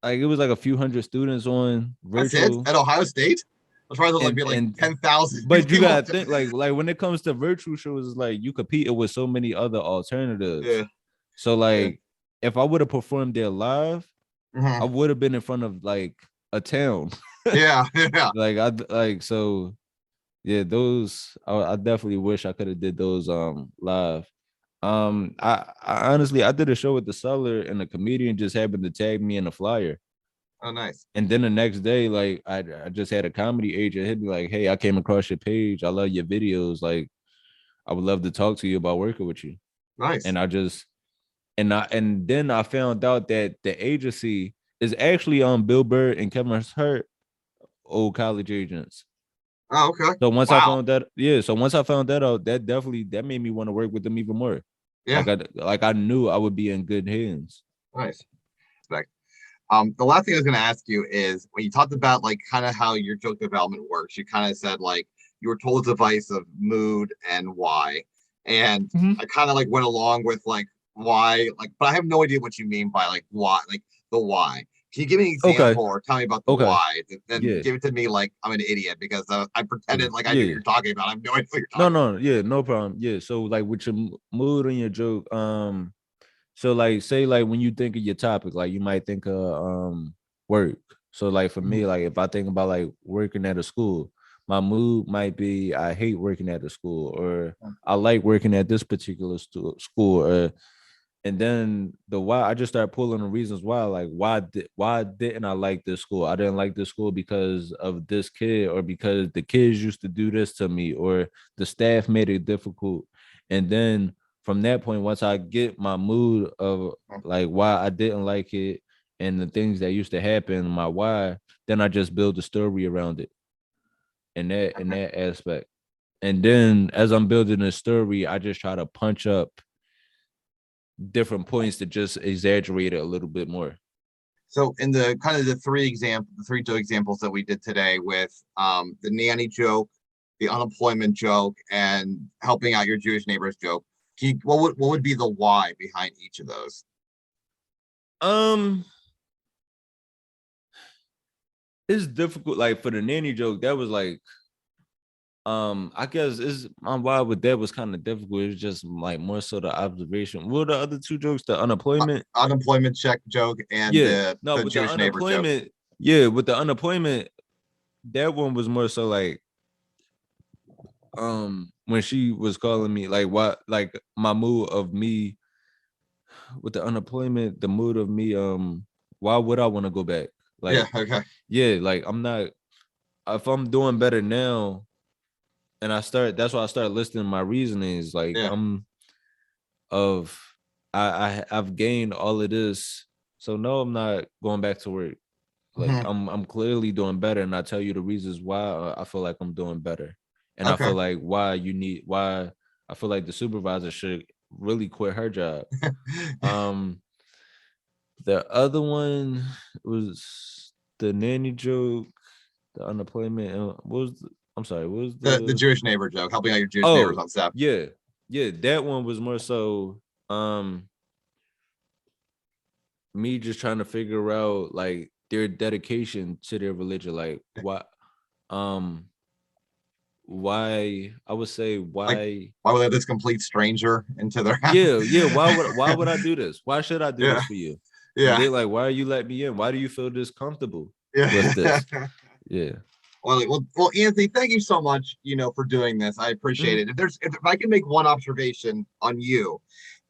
Speaker 4: like it was like a few hundred students on
Speaker 3: that's it
Speaker 4: virtual,
Speaker 3: at Ohio State. I was probably like
Speaker 4: and
Speaker 3: be like
Speaker 4: and
Speaker 3: 10,000
Speaker 4: but you
Speaker 3: people.
Speaker 4: gotta think like when it comes to virtual shows, it's like you competing with so many other alternatives.
Speaker 3: Yeah,
Speaker 4: So
Speaker 3: yeah,
Speaker 4: like if I would have performed there live, I
Speaker 3: mhm.
Speaker 4: would have been in front of like a town.
Speaker 3: Yeah, yeah.
Speaker 4: Like I like so yeah, those I definitely wish I could have did those live. I honestly I did a show with the seller and the comedian just happened to tag me in the flyer.
Speaker 3: Oh, nice,
Speaker 4: And then the next day, like I just had a comedy agent hit me like, hey, I came across your page. I love your videos. Like, I would love to talk to you about working with you.
Speaker 3: nice.
Speaker 4: And I just and then I found out that the agency is actually on Bill Burr and Kevin Hart, old college agents.
Speaker 3: Oh, okay.
Speaker 4: So once I
Speaker 3: Wow.
Speaker 4: found that, yeah. So once I found that out, that definitely that made me want to work with them even more.
Speaker 3: Yeah,
Speaker 4: Like I knew I would be in good hands.
Speaker 3: nice. Respect. The last thing I was going to ask you is when you talked about like kind of how your joke development works, you kind of said like you were told a device of mood and why, and
Speaker 4: Mhm.
Speaker 3: I kind of like went along with like why, like, but I have no idea what you mean by like why, like the why. Can you give me an
Speaker 4: Okay.
Speaker 3: example or tell me about the
Speaker 4: Okay.
Speaker 3: why? Then
Speaker 4: Yeah.
Speaker 3: give it to me like I'm an idiot because I
Speaker 4: Yeah.
Speaker 3: pretended like I knew what
Speaker 4: Yeah.
Speaker 3: you're talking about. I have no idea what you're
Speaker 4: No,
Speaker 3: talking
Speaker 4: no, yeah, no problem. Yeah. So like with your mood and your joke, so like say like when you think of your topic, like you might think of work. So like for
Speaker 3: about.
Speaker 4: me, like if I think about like working at a school, my mood might be I hate working at the school or I like working at this particular school or and then the why I just start pulling the reasons why, like why didn't I like this school? I didn't like this school because of this kid, or because the kids used to do this to me, or the staff made it difficult. And then from that point, once I get my mood of like why I didn't like it and the things that used to happen, my why, then I just build a story around it in
Speaker 3: Okay.
Speaker 4: that aspect. And then as I'm building a story, I just try to punch up different points to just exaggerate it a little bit more.
Speaker 3: So in the kind of the three joke examples that we did today with the nanny joke, the unemployment joke, and helping out your Jewish neighbors joke, what would be the why behind each of those?
Speaker 4: Um, it's difficult. Like for the nanny joke, that was like, I guess it's my why with that was kind of difficult. It's just like more so the observation. What are the other two jokes? The unemployment.
Speaker 3: Unemployment check joke and
Speaker 4: Yeah, no,
Speaker 3: the
Speaker 4: with the
Speaker 3: Jewish neighbor joke.
Speaker 4: unemployment. Yeah, with the unemployment, that one was more so like, when she was calling me like what, like my mood of me with the unemployment, the mood of me, why would I want to go back?
Speaker 3: Yeah.
Speaker 4: Like,
Speaker 3: Okay.
Speaker 4: yeah, like I'm not, if I'm doing better now and that's why I start listing my reasonings. Like
Speaker 3: Yeah.
Speaker 4: I'm of I've gained all of this. So no, I'm not going back to work. Like
Speaker 3: Mhm.
Speaker 4: I'm clearly doing better. And I tell you the reasons why I feel like I'm doing better. And I
Speaker 3: Okay.
Speaker 4: feel like why I feel like the supervisor should really quit her job. Um the other one was the nanny joke, the unemployment. I'm sorry, what was
Speaker 3: The
Speaker 4: the
Speaker 3: Jewish neighbor joke, helping out your Jewish neighbors
Speaker 4: oh
Speaker 3: on staff.
Speaker 4: yeah. Yeah, that one was more so me just trying to figure out like their dedication to their religion. Like um why I would say
Speaker 3: Like,
Speaker 4: why
Speaker 3: why would they let this complete stranger into their house?
Speaker 4: yeah, why would I do this? Why should I do
Speaker 3: Yeah.
Speaker 4: this for you? And
Speaker 3: Yeah.
Speaker 4: they like, why are you letting me in? Why do you feel this comfortable? with this. Yeah.
Speaker 3: Well, Anthony, thank you so much, for doing this. I appreciate it. If I can make one observation on you,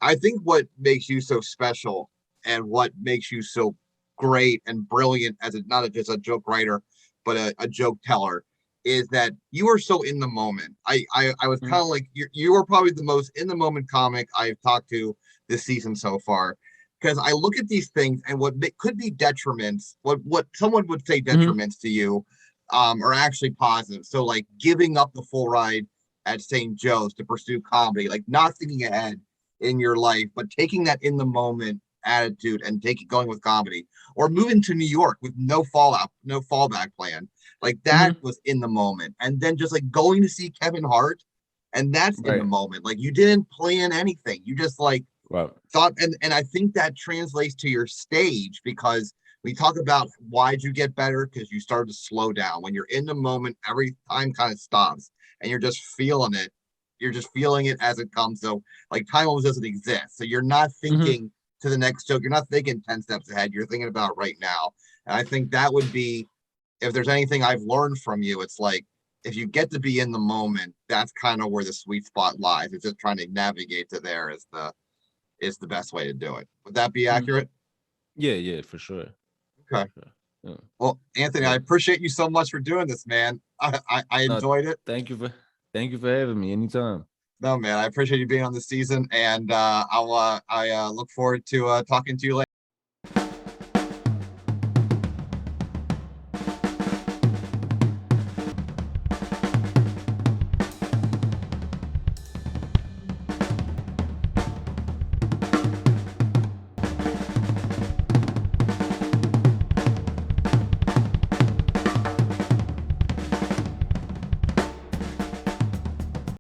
Speaker 3: I think what makes you so special and what makes you so great and brilliant as not just a joke writer, but a joke teller is that you are so in the moment. I was kind of like you are probably the most in the moment comic I've talked to this season so far. Because I look at these things and what could be detriments, what someone would say detriments to you, are actually positive. So like giving up the full ride at St. Joe's to pursue comedy, like not thinking ahead in your life, but taking that in the moment attitude and going with comedy, or moving to New York with no fallback plan. Like that was in the moment. And then just like going to see Kevin Hart, and that's in the moment. Like you didn't plan anything. You just like thought, and I think that translates to your stage, because we talk about why'd you get better, because you started to slow down. When you're in the moment, every time kind of stops and you're just feeling it. You're just feeling it as it comes. So like time almost doesn't exist. So you're not thinking to the next joke. You're not thinking 10 steps ahead. You're thinking about right now. And I think that would be, if there's anything I've learned from you, it's like, if you get to be in the moment, that's kind of where the sweet spot lies. It's just trying to navigate to there is the best way to do it. Would that be accurate?
Speaker 4: Yeah, for sure.
Speaker 3: Okay.
Speaker 4: For sure. Yeah.
Speaker 3: Well, Anthony, I appreciate you so much for doing this, man. I enjoyed it.
Speaker 4: Thank you for having me anytime.
Speaker 3: No, man, I appreciate you being on this season, and I look forward to talking to you later.